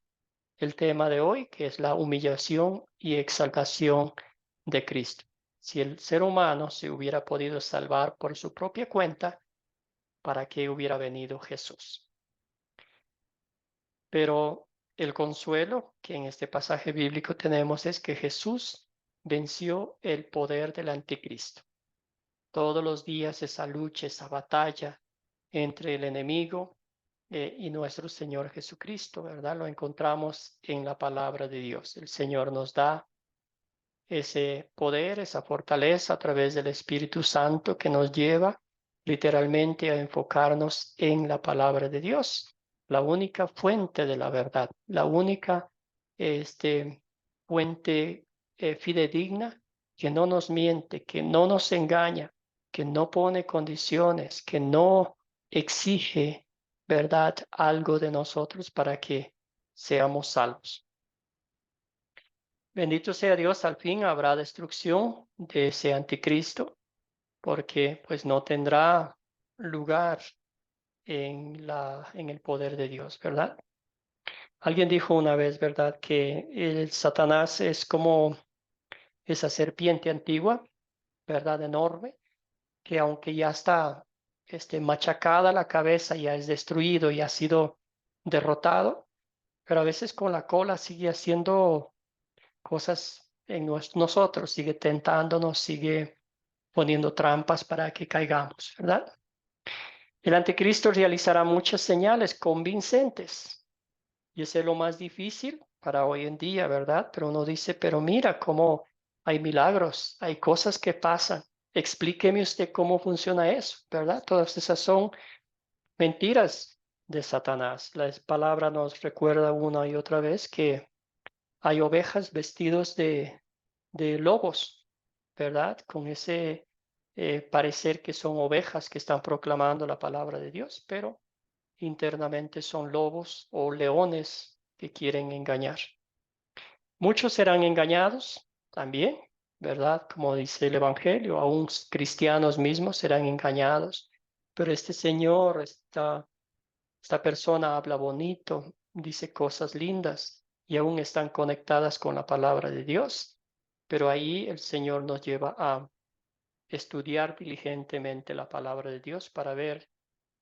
el tema de hoy, que es la humillación y exaltación de Cristo. Si el ser humano se hubiera podido salvar por su propia cuenta, ¿para qué hubiera venido Jesús? Pero el consuelo que en este pasaje bíblico tenemos es que Jesús venció el poder del anticristo. Todos los días esa lucha, esa batalla entre el enemigo y nuestro Señor Jesucristo, ¿verdad? Lo encontramos en la palabra de Dios. El Señor nos da ese poder, esa fortaleza a través del Espíritu Santo que nos lleva literalmente a enfocarnos en la palabra de Dios, la única fuente de la verdad, la única fuente fidedigna que no nos miente, que no nos engaña, que no pone condiciones, que no exige, ¿verdad?, algo de nosotros para que seamos salvos. bendito sea Dios, al fin habrá destrucción de ese anticristo, porque pues no tendrá lugar en el poder de Dios, ¿verdad? Alguien dijo una vez, ¿verdad?, que el Satanás es como esa serpiente antigua, ¿verdad?, enorme, que aunque ya está machacada la cabeza, ya es destruido y ha sido derrotado, pero a veces con la cola sigue haciendo cosas en nosotros, sigue tentándonos, sigue poniendo trampas para que caigamos, ¿verdad? El anticristo realizará muchas señales convincentes y ese es lo más difícil para hoy en día, ¿verdad? Pero uno dice, pero mira cómo hay milagros, hay cosas que pasan. Explíqueme usted cómo funciona eso, ¿verdad? Todas esas son mentiras de Satanás. La palabra nos recuerda una y otra vez que hay ovejas vestidos de lobos, ¿verdad? Con ese parecer que son ovejas que están proclamando la palabra de Dios, pero internamente son lobos o leones que quieren engañar. Muchos serán engañados también, ¿verdad? Como dice el Evangelio, aún cristianos mismos serán engañados, pero este Señor, esta persona habla bonito, dice cosas lindas y aún están conectadas con la palabra de Dios, pero ahí el Señor nos lleva a estudiar diligentemente la palabra de Dios para ver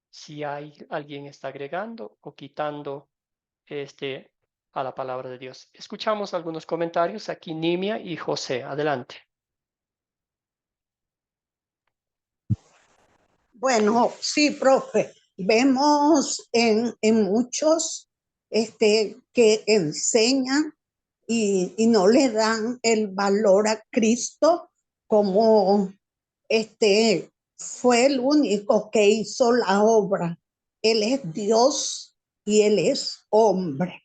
si alguien está agregando o quitando a la palabra de Dios. Escuchamos algunos comentarios aquí, Nimia y José. Adelante. Bueno, sí, profe. Vemos en muchos que enseñan y no le dan el valor a Cristo como fue el único que hizo la obra. Él es Dios y Él es hombre.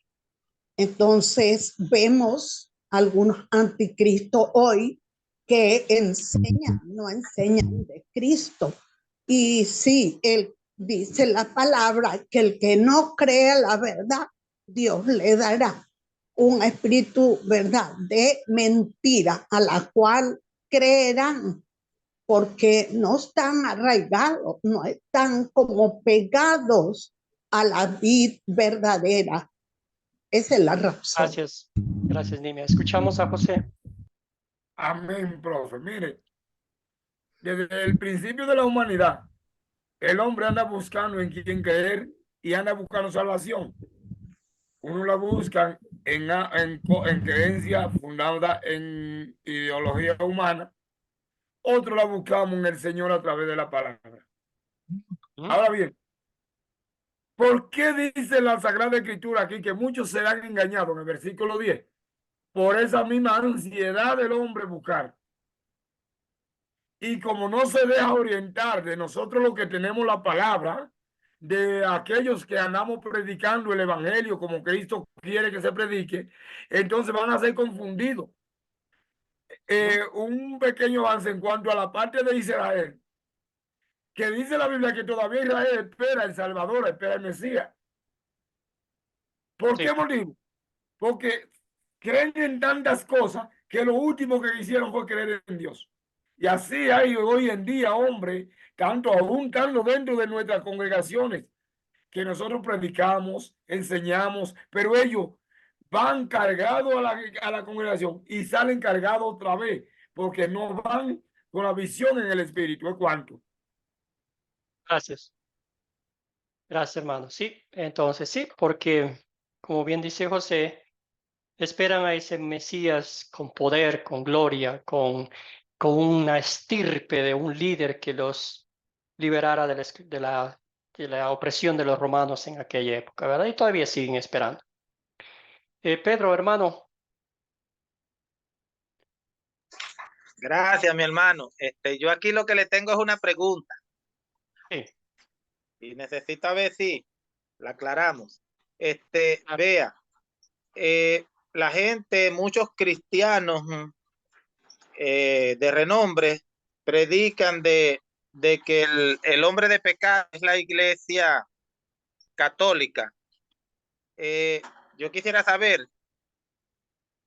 Entonces vemos algunos anticristos hoy que enseñan, no enseñan de Cristo. Y sí, él dice la palabra que el que no crea la verdad, Dios le dará un espíritu, ¿verdad?, de mentira a la cual creerán, porque no están arraigados, no están como pegados a la vid verdadera. Esa es la razón. Gracias, Nimia. Escuchamos a José. Amén, profe. Mire, desde el principio de la humanidad, el hombre anda buscando en quién creer y anda buscando salvación. Uno la busca en creencia fundada en ideología humana. Otro la buscamos en el Señor a través de la palabra. Ahora bien, ¿por qué dice la Sagrada Escritura aquí que muchos serán engañados en el versículo 10? Por esa misma ansiedad del hombre buscar. Y como no se deja orientar de nosotros los que tenemos la palabra, de aquellos que andamos predicando el evangelio como Cristo quiere que se predique, entonces van a ser confundidos. Un pequeño avance en cuanto a la parte de Israel, que dice la Biblia que todavía Israel espera el Salvador, espera el Mesías. ¿Por qué motivo? Porque creen en tantas cosas que lo último que hicieron fue creer en Dios. Y así hay hoy en día, hombre, aún estando dentro de nuestras congregaciones, que nosotros predicamos, enseñamos, pero ellos van cargados a la congregación y salen cargados otra vez, porque no van con la visión en el espíritu. ¿Es cuánto? Gracias. Gracias, hermano. Sí, entonces sí, porque como bien dice José, esperan a ese Mesías con poder, con gloria, con una estirpe de un líder que los liberara de la opresión de los romanos en aquella época, ¿verdad? Y todavía siguen esperando. Pedro, hermano. Gracias, mi hermano. Yo aquí lo que le tengo es una pregunta. Sí. Y necesito ver si la aclaramos. Vea, la gente, muchos cristianos de renombre predican de que el hombre de pecado es la iglesia católica. Yo quisiera saber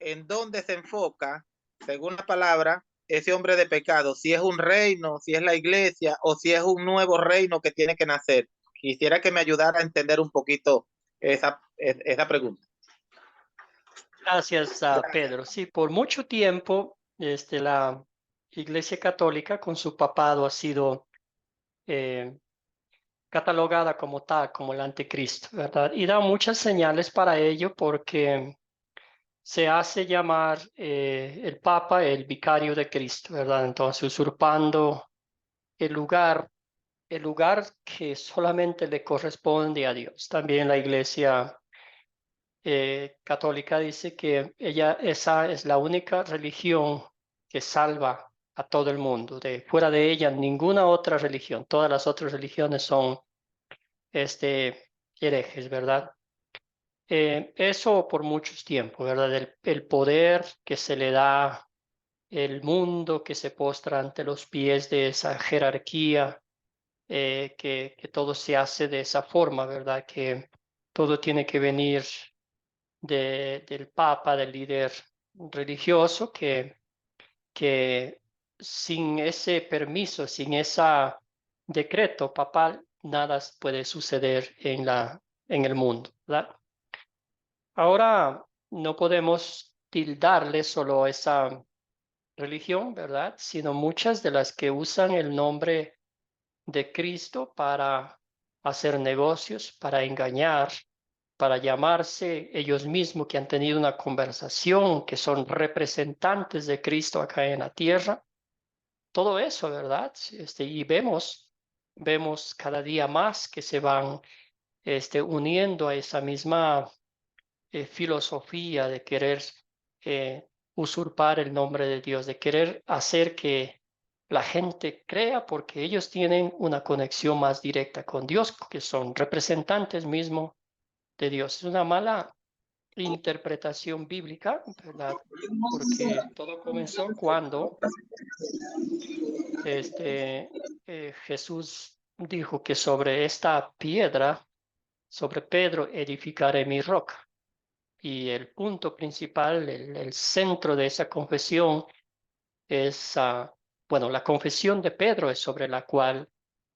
en dónde se enfoca, según la palabra, ese hombre de pecado, si es un reino, si es la iglesia o si es un nuevo reino que tiene que nacer. Quisiera que me ayudara a entender un poquito esa pregunta. Gracias, Pedro. Sí, por mucho tiempo la Iglesia Católica con su papado ha sido catalogada como tal, como el anticristo, ¿verdad? Y da muchas señales para ello porque se hace llamar el Papa el vicario de Cristo, ¿verdad? Entonces, usurpando el lugar que solamente le corresponde a Dios. También la Iglesia católica dice que esa es la única religión que salva a todo el mundo. Fuera de ella, ninguna otra religión. Todas las otras religiones son herejes, ¿verdad? Eso por muchos tiempos, ¿verdad? El poder que se le da, el mundo que se postra ante los pies de esa jerarquía, que todo se hace de esa forma, ¿verdad? Que todo tiene que venir del Papa, del líder religioso, que sin ese permiso, sin ese decreto papal, nada puede suceder en el mundo, ¿verdad? Ahora no podemos tildarle solo esa religión, ¿verdad? Sino muchas de las que usan el nombre de Cristo para hacer negocios, para engañar, para llamarse ellos mismos que han tenido una conversación, que son representantes de Cristo acá en la tierra. Todo eso, ¿verdad? Y vemos cada día más que se van uniendo a esa misma filosofía de querer usurpar el nombre de Dios, de querer hacer que la gente crea porque ellos tienen una conexión más directa con Dios, que son representantes mismos de Dios. Es una mala interpretación bíblica, ¿verdad? Porque todo comenzó cuando Jesús dijo que sobre esta piedra, sobre Pedro, edificaré mi roca. Y el punto principal, el centro de esa confesión es, la confesión de Pedro es sobre la cual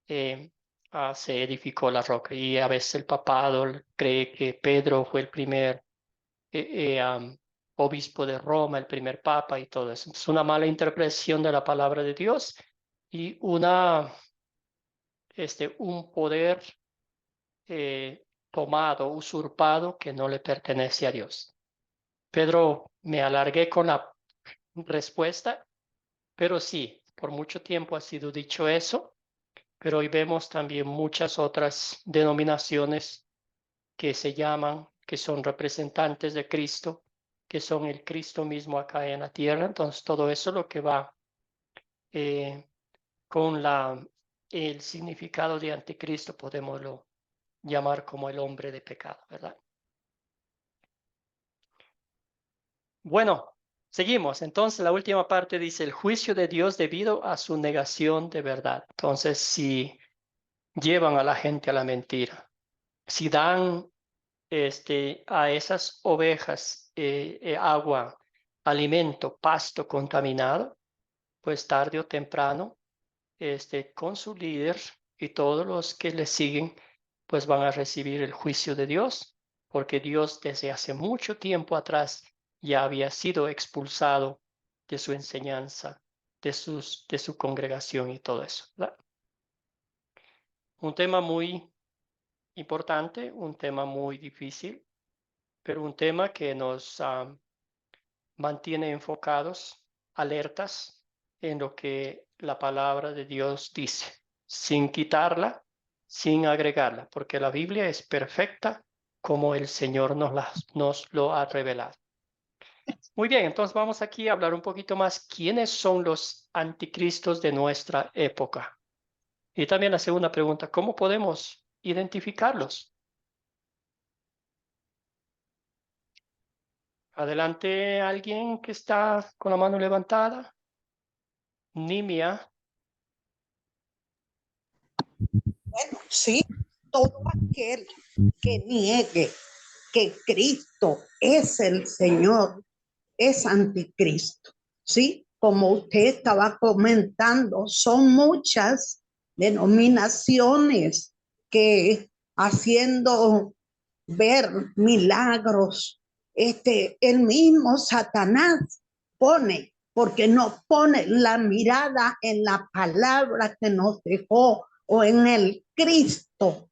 se edificó la roca. Y a veces el papado cree que Pedro fue el primer obispo de Roma, el primer papa y todo eso. Es una mala interpretación de la palabra de Dios y un poder tomado, usurpado, que no le pertenece a Dios. Pedro, me alargué con la respuesta, pero sí, por mucho tiempo ha sido dicho eso, pero hoy vemos también muchas otras denominaciones que se llaman, que son representantes de Cristo, que son el Cristo mismo acá en la tierra. Entonces, todo eso es lo que va con el significado de anticristo, podemoslo llamar como el hombre de pecado, ¿verdad? Bueno, seguimos. Entonces, la última parte dice el juicio de Dios debido a su negación de verdad. Entonces, si llevan a la gente a la mentira, si dan a esas ovejas agua, alimento, pasto contaminado, pues tarde o temprano, con su líder y todos los que le siguen, pues van a recibir el juicio de Dios, porque Dios desde hace mucho tiempo atrás ya había sido expulsado de su enseñanza, de su congregación y todo eso, ¿verdad? Un tema muy importante, un tema muy difícil, pero un tema que nos mantiene enfocados, alertas en lo que la palabra de Dios dice, sin quitarla, sin agregarla, porque la Biblia es perfecta como el Señor nos lo ha revelado. Muy bien, entonces vamos aquí a hablar un poquito más quiénes son los anticristos de nuestra época. Y también la segunda pregunta, ¿cómo podemos identificarlos? Adelante, alguien que está con la mano levantada. Nimia. Bueno, sí, todo aquel que niegue que Cristo es el Señor es anticristo, ¿sí? Como usted estaba comentando, son muchas denominaciones que haciendo ver milagros, el mismo Satanás pone, porque no pone la mirada en la palabra que nos dejó o en el Cristo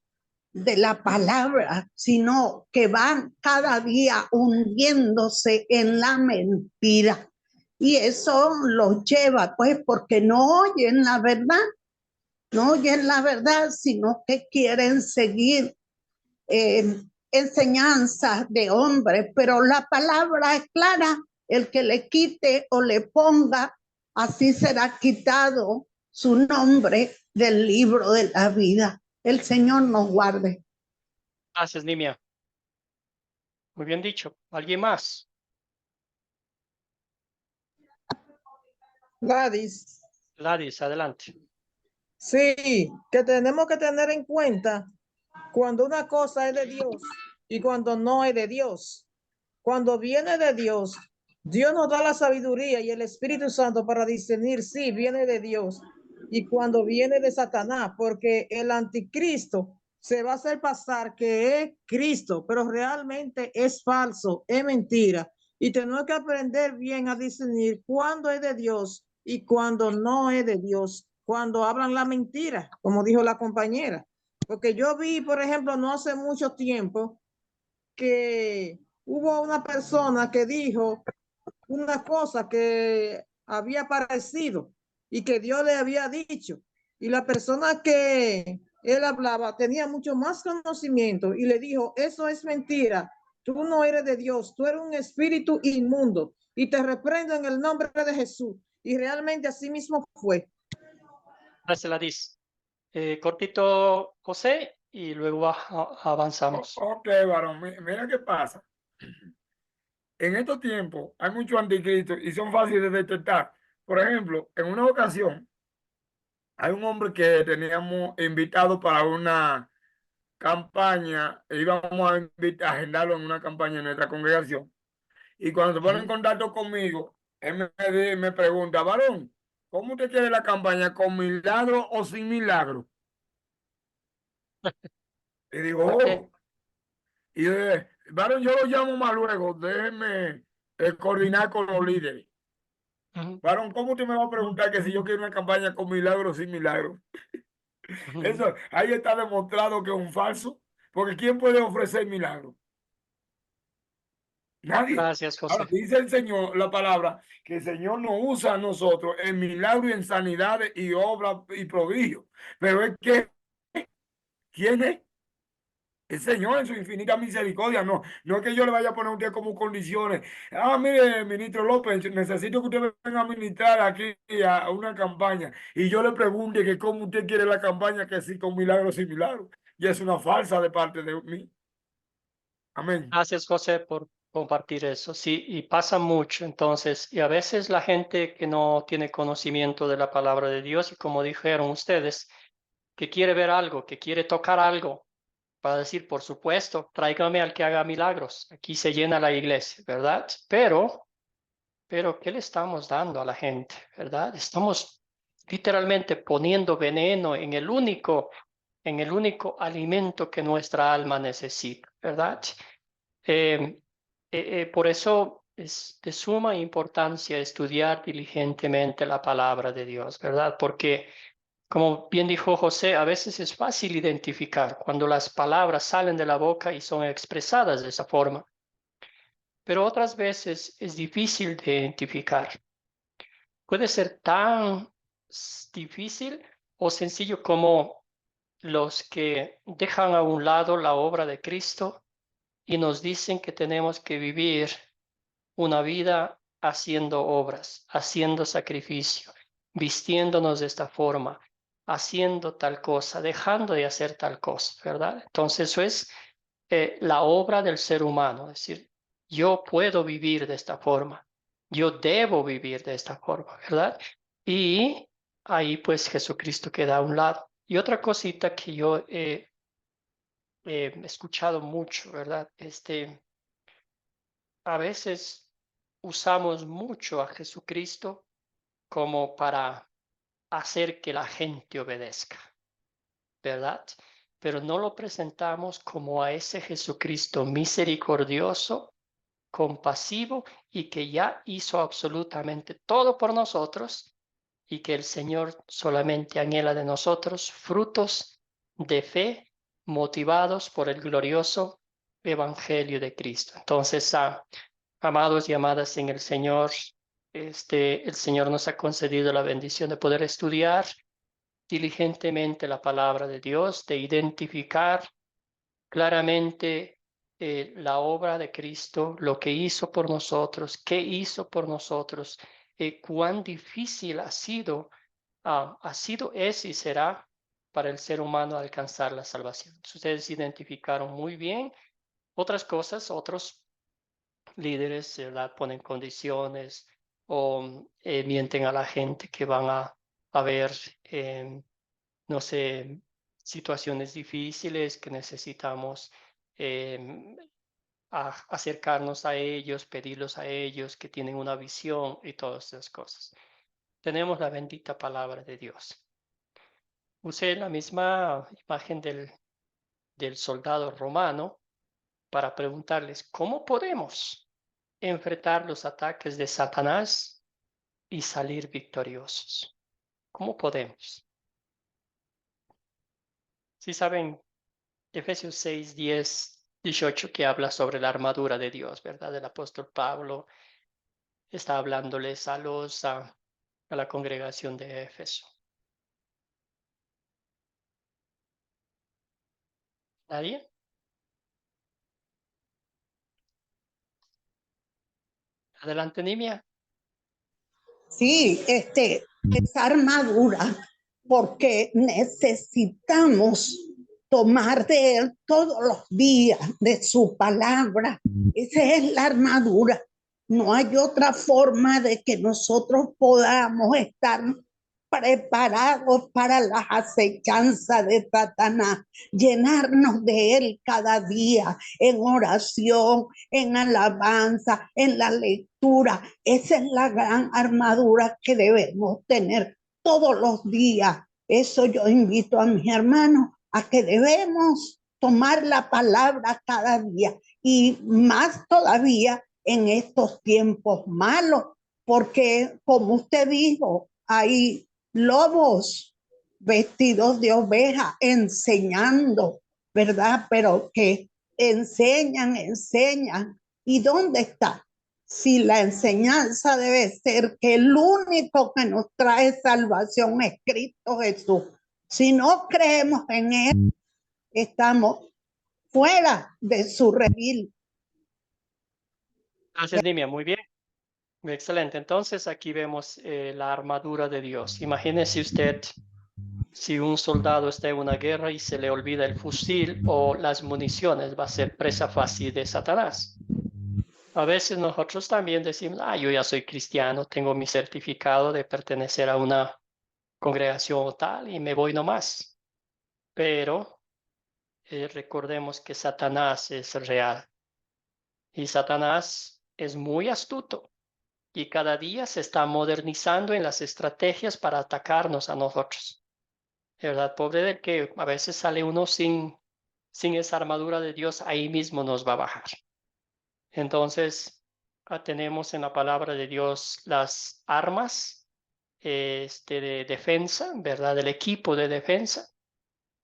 de la palabra, sino que van cada día hundiéndose en la mentira. Y eso los lleva, pues, porque no oyen la verdad, no oyen la verdad, sino que quieren seguir enseñanzas de hombres, pero la palabra es clara, el que le quite o le ponga, así será quitado su nombre del libro de la vida. El Señor nos guarde. Gracias, Nimia. Muy bien dicho. ¿Alguien más? Gladys, Gladys, adelante. sí, que tenemos que tener en cuenta cuando una cosa es de Dios y cuando no es de Dios. Cuando viene de Dios, Dios nos da la sabiduría y el Espíritu Santo para discernir si viene de Dios y cuando viene de Satanás, porque el anticristo se va a hacer pasar que es Cristo, pero realmente es falso, es mentira. Y tenemos que aprender bien a discernir cuándo es de Dios y cuándo no es de Dios, cuando hablan la mentira, como dijo la compañera. Porque yo vi, por ejemplo, no hace mucho tiempo, que hubo una persona que dijo una cosa que había aparecido y que Dios le había dicho. Y la persona que él hablaba tenía mucho más conocimiento y le dijo, eso es mentira. Tú no eres de Dios, tú eres un espíritu inmundo y te reprendo en el nombre de Jesús. Y realmente así mismo fue. Gracias, Gladys. Cortito, José, y luego avanzamos. Ok, varón, mira qué pasa. En estos tiempos hay muchos anticristos y son fáciles de detectar. Por ejemplo, en una ocasión hay un hombre que teníamos invitado para una campaña, íbamos a agendarlo en una campaña en nuestra congregación. Y cuando se pone en contacto conmigo, él me pregunta, varón, ¿cómo usted quiere la campaña? ¿Con milagro o sin milagro? Y digo, oh. Y varón, yo lo llamo más luego, déjeme coordinar con los líderes. Varón, ¿cómo usted me va a preguntar que si yo quiero una campaña con milagro o sin milagro? Eso, ahí está demostrado que es un falso, porque ¿quién puede ofrecer milagro? Nadie. Gracias, José. Ahora dice el Señor, la palabra, que el Señor nos usa a nosotros en milagros y en sanidades y obras y prodigios. Pero es que, ¿quién es? El Señor en su infinita misericordia. No es que yo le vaya a poner a usted como condiciones. Ah, mire, ministro López, necesito que usted venga a ministrar aquí a una campaña. Y yo le pregunte que cómo usted quiere la campaña, que si con milagros sin milagros. Y es una falsa de parte de mí. Amén. Gracias, José, por compartir eso. Sí, y pasa mucho entonces, y a veces la gente que no tiene conocimiento de la palabra de Dios, y como dijeron ustedes, que quiere ver algo, que quiere tocar algo, para decir, por supuesto, tráigame al que haga milagros. Aquí se llena la iglesia, ¿verdad? Pero, ¿qué le estamos dando a la gente, verdad? Estamos literalmente poniendo veneno en el único alimento que nuestra alma necesita, ¿verdad? Por eso es de suma importancia estudiar diligentemente la palabra de Dios, ¿verdad? Porque, como bien dijo José, a veces es fácil identificar cuando las palabras salen de la boca y son expresadas de esa forma, pero otras veces es difícil de identificar. Puede ser tan difícil o sencillo como los que dejan a un lado la obra de Cristo y nos dicen que tenemos que vivir una vida haciendo obras, haciendo sacrificio, vistiéndonos de esta forma, haciendo tal cosa, dejando de hacer tal cosa, ¿verdad? Entonces eso es la obra del ser humano, es decir, yo puedo vivir de esta forma, yo debo vivir de esta forma, ¿verdad? Y ahí pues Jesucristo queda a un lado. Y otra cosita que yo he escuchado mucho, ¿verdad? A veces usamos mucho a Jesucristo como para hacer que la gente obedezca, ¿verdad? Pero no lo presentamos como a ese Jesucristo misericordioso, compasivo y que ya hizo absolutamente todo por nosotros y que el Señor solamente anhela de nosotros frutos de fe motivados por el glorioso Evangelio de Cristo. Entonces, amados y amadas en el Señor, el Señor nos ha concedido la bendición de poder estudiar diligentemente la palabra de Dios, de identificar claramente la obra de Cristo, lo que hizo por nosotros, qué hizo por nosotros, cuán difícil ha sido, es y será para el ser humano alcanzar la salvación. Ustedes identificaron muy bien otras cosas, otros líderes, ¿verdad? Ponen condiciones o mienten a la gente que van a ver, no sé, situaciones difíciles que necesitamos acercarnos a ellos, pedirlos a ellos que tienen una visión y todas esas cosas. Tenemos la bendita palabra de Dios. Usé la misma imagen del soldado romano para preguntarles cómo podemos enfrentar los ataques de Satanás y salir victoriosos. ¿Cómo podemos? Si saben, Efesios 6, 10, 18, que habla sobre la armadura de Dios, ¿verdad? El apóstol Pablo está hablándoles a la congregación de Éfeso. ¿Nadie? Adelante, Nimia. Sí, esa armadura, porque necesitamos tomar de él todos los días, de su palabra. Esa es la armadura. No hay otra forma de que nosotros podamos estar preparados para las acechanzas de Satanás, llenarnos de él cada día en oración, en alabanza, en la lectura. Esa es la gran armadura que debemos tener todos los días. Eso yo invito a mis hermanos a que debemos tomar la palabra cada día y más todavía en estos tiempos malos, porque como usted dijo, hay lobos vestidos de oveja enseñando, ¿verdad? Pero que enseñan. ¿Y dónde está? Si la enseñanza debe ser que el único que nos trae salvación es Cristo Jesús. Si no creemos en él, estamos fuera de su redil. Gracias, Nimia. Muy bien. Excelente. Entonces aquí vemos la armadura de Dios. Imagínese usted si un soldado está en una guerra y se le olvida el fusil o las municiones, va a ser presa fácil de Satanás. A veces nosotros también decimos, yo ya soy cristiano, tengo mi certificado de pertenecer a una congregación tal y me voy nomás. Pero recordemos que Satanás es real y Satanás es muy astuto y cada día se está modernizando en las estrategias para atacarnos a nosotros. De verdad, pobre del que a veces sale uno sin esa armadura de Dios, ahí mismo nos va a bajar. Entonces, tenemos en la palabra de Dios las armas de defensa, ¿verdad? El equipo de defensa,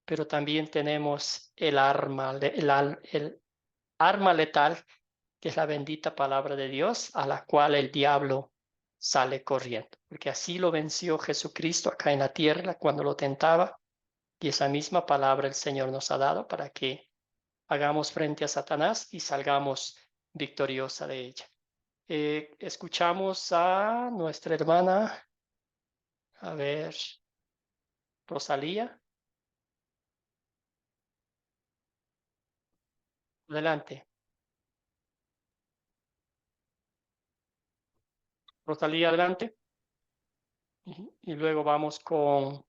pero también tenemos el arma letal, que es la bendita palabra de Dios, a la cual el diablo sale corriendo, porque así lo venció Jesucristo acá en la tierra cuando lo tentaba, y esa misma palabra el Señor nos ha dado para que hagamos frente a Satanás y salgamos victoriosa de ella. Escuchamos a nuestra hermana, a ver, Rosalía. Adelante. Rosalía, adelante. Y luego vamos con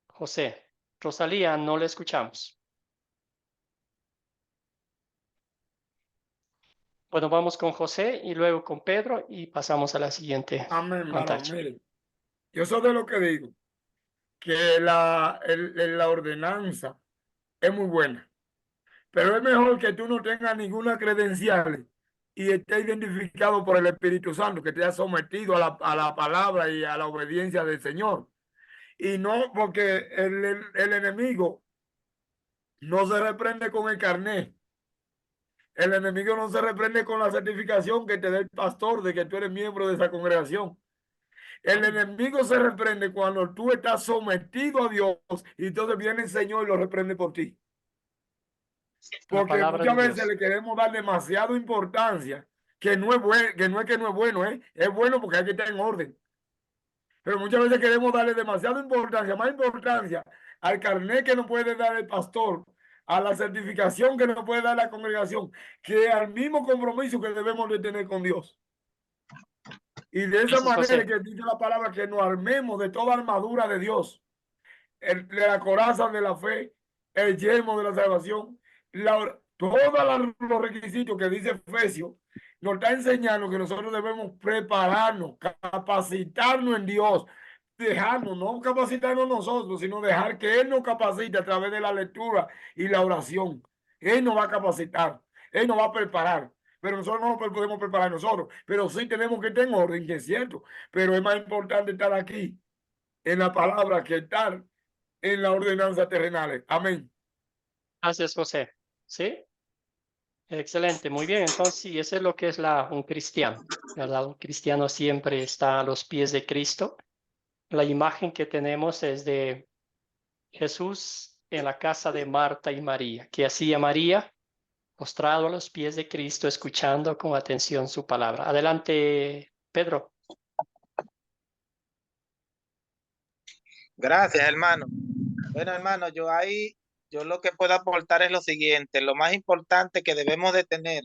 José. Rosalía, no le escuchamos. Bueno, vamos con José y luego con Pedro y pasamos a la siguiente Amén, hermano. pantalla. Miren, yo soy de lo que digo, que la ordenanza es muy buena, pero es mejor que tú no tengas ninguna credencial y estés identificado por el Espíritu Santo, que te has sometido a la palabra y a la obediencia del Señor. Y no porque el enemigo no se reprende con el carnet. El enemigo no se reprende con la certificación que te dé el pastor de que tú eres miembro de esa congregación. El enemigo se reprende cuando tú estás sometido a Dios y entonces viene el Señor y lo reprende por ti. Porque muchas veces le queremos dar demasiada importancia, que no es bueno, que no es bueno, es bueno porque hay que estar en orden. Pero muchas veces queremos darle demasiada importancia, más importancia al carnet que nos puede dar el pastor, a la certificación que nos puede dar la congregación, que al mismo compromiso que debemos de tener con Dios. Y de esa manera que dice la palabra, que nos armemos de toda armadura de Dios, de la coraza de la fe, el yelmo de la salvación, todos los requisitos que dice Efesios, nos está enseñando que nosotros debemos prepararnos, capacitarnos en Dios, dejarnos, no capacitarnos nosotros, sino dejar que Él nos capacite a través de la lectura y la oración. Él nos va a capacitar, Él nos va a preparar. Pero nosotros no nos podemos preparar nosotros, pero sí tenemos que estar en orden, que es cierto. Pero es más importante estar aquí en la palabra que estar en la ordenanza terrenales. Amén. Gracias, José. ¿Sí? Excelente, muy bien. Entonces, sí, eso es lo que es un cristiano, ¿verdad? Un cristiano siempre está a los pies de Cristo. La imagen que tenemos es de Jesús en la casa de Marta y María. ¿Qué hacía María? Postrado a los pies de Cristo, escuchando con atención su palabra. Adelante, Pedro. Gracias, hermano. Bueno, hermano, yo lo que puedo aportar es lo siguiente. Lo más importante que debemos de tener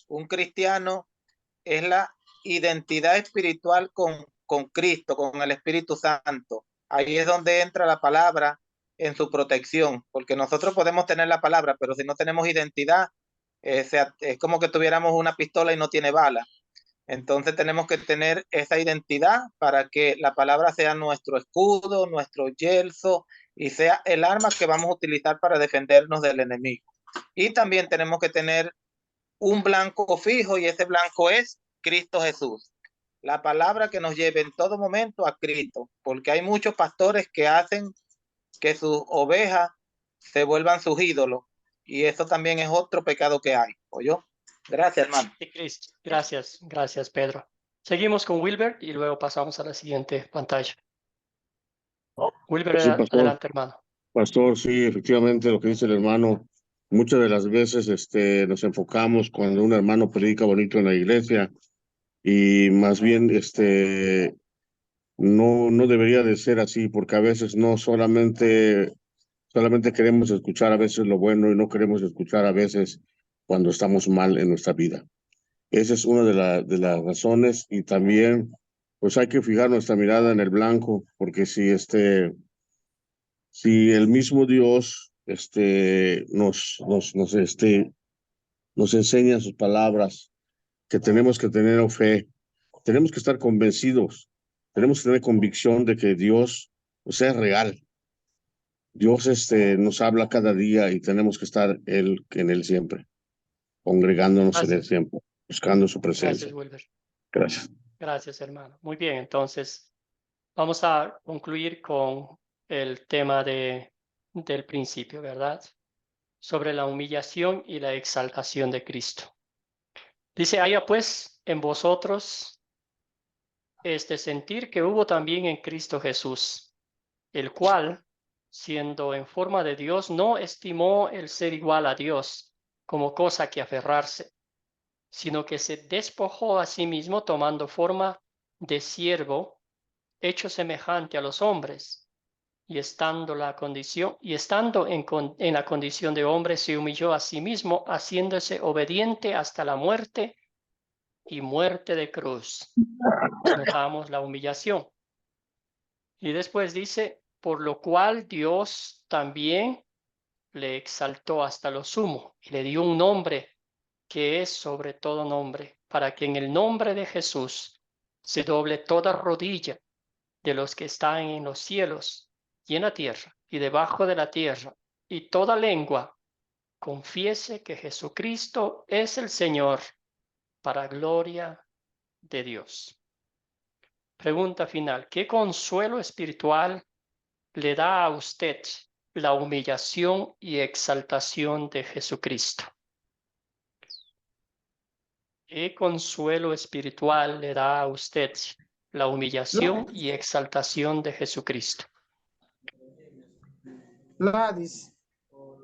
un cristiano es la identidad espiritual con Cristo, con el Espíritu Santo. Ahí es donde entra la palabra en su protección, porque nosotros podemos tener la palabra, pero si no tenemos identidad, es como que tuviéramos una pistola y no tiene bala. Entonces tenemos que tener esa identidad para que la palabra sea nuestro escudo, nuestro yelmo y sea el arma que vamos a utilizar para defendernos del enemigo. Y también tenemos que tener un blanco fijo y ese blanco es Cristo Jesús. La palabra que nos lleve en todo momento a Cristo, porque hay muchos pastores que hacen que sus ovejas se vuelvan sus ídolos y eso también es otro pecado que hay. ¿Oyó? Gracias, hermano. Gracias, gracias, Pedro. Seguimos con Wilbert y luego pasamos a la siguiente pantalla. Wilbert, Sí, pastor. adelante, hermano. Pastor, sí, efectivamente lo que dice el hermano, muchas de las veces nos enfocamos cuando un hermano predica bonito en la iglesia y más bien no debería de ser así, porque a veces no solamente queremos escuchar a veces lo bueno y no queremos escuchar a veces cuando estamos mal en nuestra vida. Esa es una de las razones y también pues hay que fijar nuestra mirada en el blanco, porque si el mismo Dios nos enseña sus palabras, que tenemos que tener fe, tenemos que estar convencidos, tenemos que tener convicción de que Dios es real. Dios nos habla cada día y tenemos que estar en él siempre, congregándonos en él siempre, buscando su presencia. Gracias, Wilbert. Gracias. Gracias, hermano. Muy bien, entonces vamos a concluir con el tema del principio, ¿verdad? Sobre la humillación y la exaltación de Cristo. Dice, haya pues en vosotros este sentir que hubo también en Cristo Jesús, el cual, siendo en forma de Dios, no estimó el ser igual a Dios como cosa que aferrarse, sino que se despojó a sí mismo tomando forma de siervo, hecho semejante a los hombres, y estando en la condición de hombre, se humilló a sí mismo, haciéndose obediente hasta la muerte y muerte de cruz. Notamos la humillación. Y después dice, por lo cual Dios también le exaltó hasta lo sumo y le dio un nombre que es sobre todo nombre, para que en el nombre de Jesús se doble toda rodilla de los que están en los cielos y en la tierra y debajo de la tierra, y toda lengua confiese que Jesucristo es el Señor, para gloria de Dios. Pregunta final: ¿qué consuelo espiritual le da a usted la humillación y exaltación de Jesucristo? ¿Qué consuelo espiritual le da a usted la humillación y exaltación de Jesucristo? Gladys.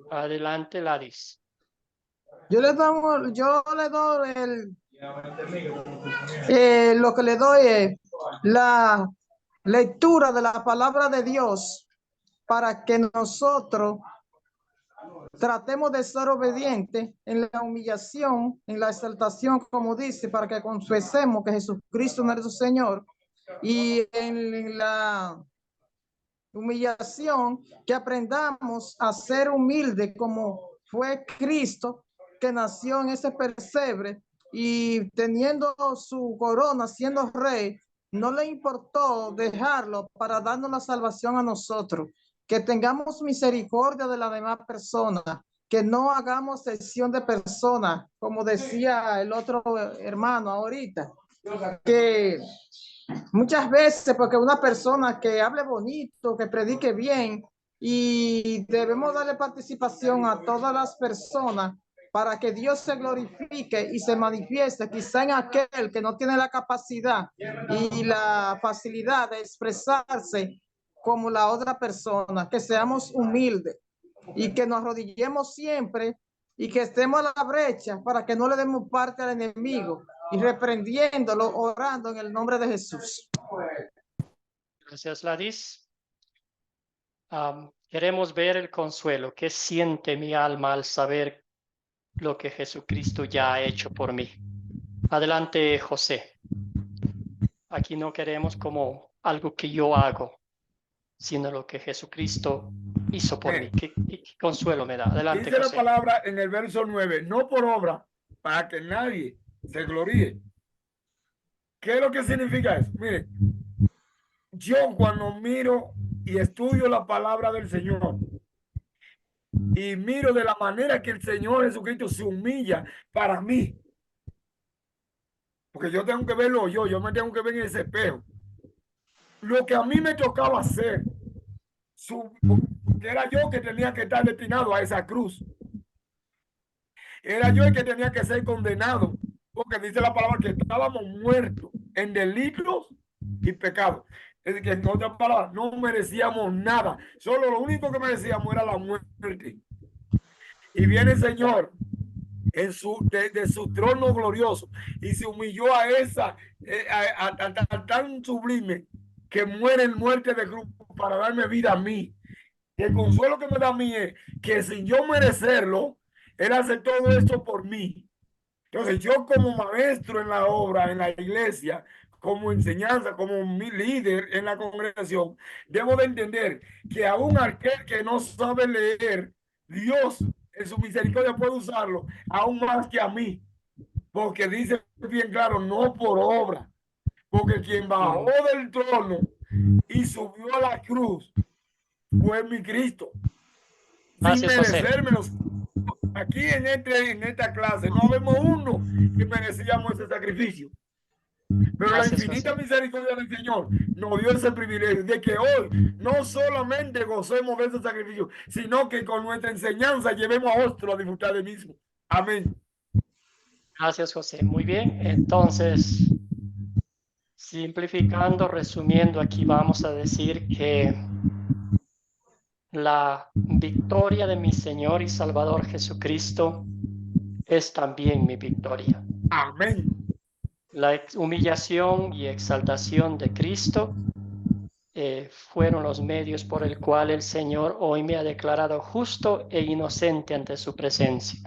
Adelante, Ladis. Yo le doy lo que le doy es la lectura de la palabra de Dios para que nosotros tratemos de ser obedientes en la humillación, en la exaltación, como dice, para que confesemos que Jesucristo es nuestro Señor, y en la humillación que aprendamos a ser humildes como fue Cristo, que nació en ese pesebre y teniendo su corona, siendo rey, no le importó dejarlo para darnos la salvación a nosotros. Que tengamos misericordia de las demás personas, que no hagamos excepción de personas, como decía el otro hermano ahorita, que muchas veces, porque una persona que hable bonito, que predique bien, y debemos darle participación a todas las personas para que Dios se glorifique y se manifieste quizá en aquel que no tiene la capacidad y la facilidad de expresarse como la otra persona, que seamos humildes y que nos arrodillemos siempre y que estemos a la brecha para que no le demos parte al enemigo, y reprendiéndolo, orando en el nombre de Jesús. Gracias, Ladis. Queremos ver el consuelo. ¿Qué siente mi alma al saber lo que Jesucristo ya ha hecho por mí? Adelante, José. Aquí no queremos como algo que yo hago, sino lo que Jesucristo hizo por mí. ¿Qué consuelo me da? Adelante, dice José. la palabra en el verso 9, no por obra, para que nadie se gloríe. ¿Qué es lo que significa eso? Mire, yo cuando miro y estudio la palabra del Señor y miro de la manera que el Señor Jesucristo se humilla para mí, porque yo tengo que verlo yo me tengo que ver en ese espejo. Lo que a mí me tocaba hacer, era yo que tenía que estar destinado a esa cruz. Era yo el que tenía que ser condenado, porque dice la palabra que estábamos muertos en delitos y pecados. Es decir, que en otras palabras, no merecíamos nada. Solo lo único que merecíamos era la muerte. Y viene el Señor de su trono glorioso y se humilló a esa, tan sublime, que muere en muerte de cruz para darme vida a mí. Y el consuelo que me da a mí es que sin yo merecerlo, Él hace todo esto por mí. Entonces yo, como maestro en la obra, en la iglesia, como enseñanza, como mi líder en la congregación, debo de entender que aún aquel que no sabe leer, Dios en su misericordia puede usarlo aún más que a mí, porque dice bien claro, no por obra, porque quien bajó del trono y subió a la cruz fue mi Cristo. Gracias, sin merecérmelo. José. Aquí en esta clase no vemos uno que merecíamos ese sacrificio. Pero Gracias, la infinita José. misericordia del Señor nos dio ese privilegio de que hoy no solamente gocemos de ese sacrificio, sino que con nuestra enseñanza llevemos a otros a disfrutar del mismo. Amén. Gracias, José. Muy bien. Entonces, simplificando, resumiendo, aquí vamos a decir que la victoria de mi Señor y Salvador Jesucristo es también mi victoria. Amén. La humillación y exaltación de Cristo fueron los medios por el cual el Señor hoy me ha declarado justo e inocente ante su presencia.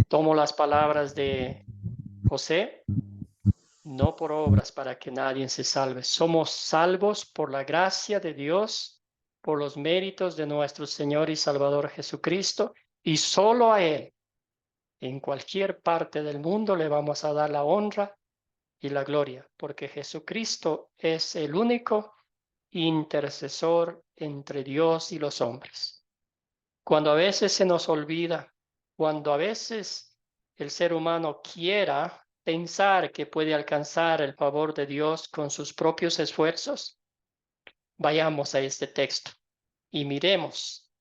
Tomo las palabras de José, no por obras para que nadie se salve. Somos salvos por la gracia de Dios, por los méritos de nuestro Señor y Salvador Jesucristo, y solo a Él En cualquier parte del mundo le vamos a dar la honra y la gloria, porque Jesucristo es el único intercesor entre Dios y los hombres. Cuando a veces se nos olvida, cuando a veces el ser humano quiera pensar que puede alcanzar el favor de Dios con sus propios esfuerzos, vayamos a este texto y miremos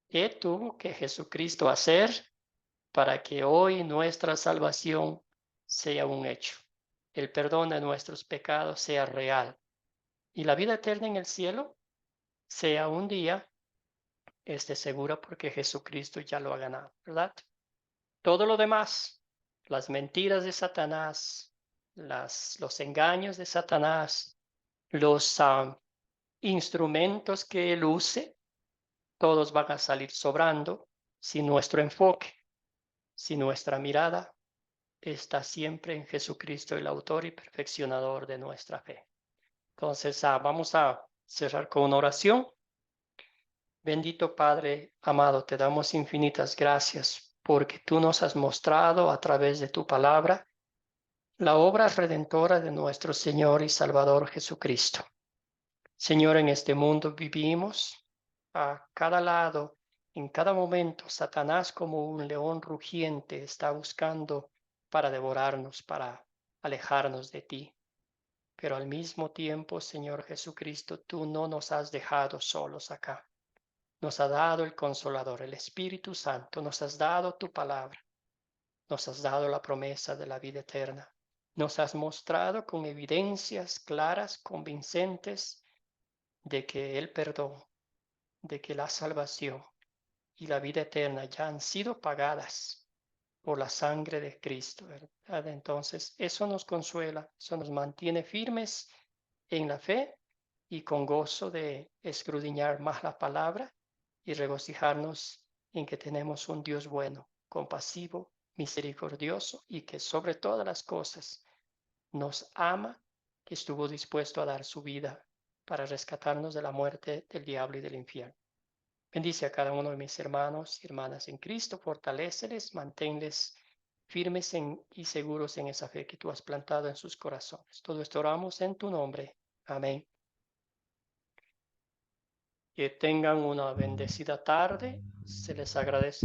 qué tuvo que Jesucristo hacer para que hoy nuestra salvación sea un hecho, el perdón de nuestros pecados sea real y la vida eterna en el cielo sea un día segura porque Jesucristo ya lo ha ganado, ¿verdad? Todo lo demás, las mentiras de Satanás, los engaños de Satanás, los instrumentos que él use, todos van a salir sobrando si nuestro enfoque, si nuestra mirada está siempre en Jesucristo, el autor y perfeccionador de nuestra fe. Entonces, vamos a cerrar con una oración. Bendito Padre amado, te damos infinitas gracias porque tú nos has mostrado a través de tu palabra la obra redentora de nuestro Señor y Salvador Jesucristo. Señor, en este mundo vivimos a cada lado, en cada momento, Satanás como un león rugiente está buscando para devorarnos, para alejarnos de ti. Pero al mismo tiempo, Señor Jesucristo, tú no nos has dejado solos acá. Nos ha dado el Consolador, el Espíritu Santo, nos has dado tu palabra, nos has dado la promesa de la vida eterna, nos has mostrado con evidencias claras, convincentes, de que el perdón, de que la salvación y la vida eterna ya han sido pagadas por la sangre de Cristo, ¿verdad? Entonces, eso nos consuela, eso nos mantiene firmes en la fe y con gozo de escudriñar más la palabra y regocijarnos en que tenemos un Dios bueno, compasivo, misericordioso y que sobre todas las cosas nos ama, que estuvo dispuesto a dar su vida para rescatarnos de la muerte del diablo y del infierno. Bendice a cada uno de mis hermanos y hermanas en Cristo, fortaléceles, manténles firmes y seguros en esa fe que tú has plantado en sus corazones. Todo esto oramos en tu nombre. Amén. Que tengan una bendecida tarde. Se les agradece.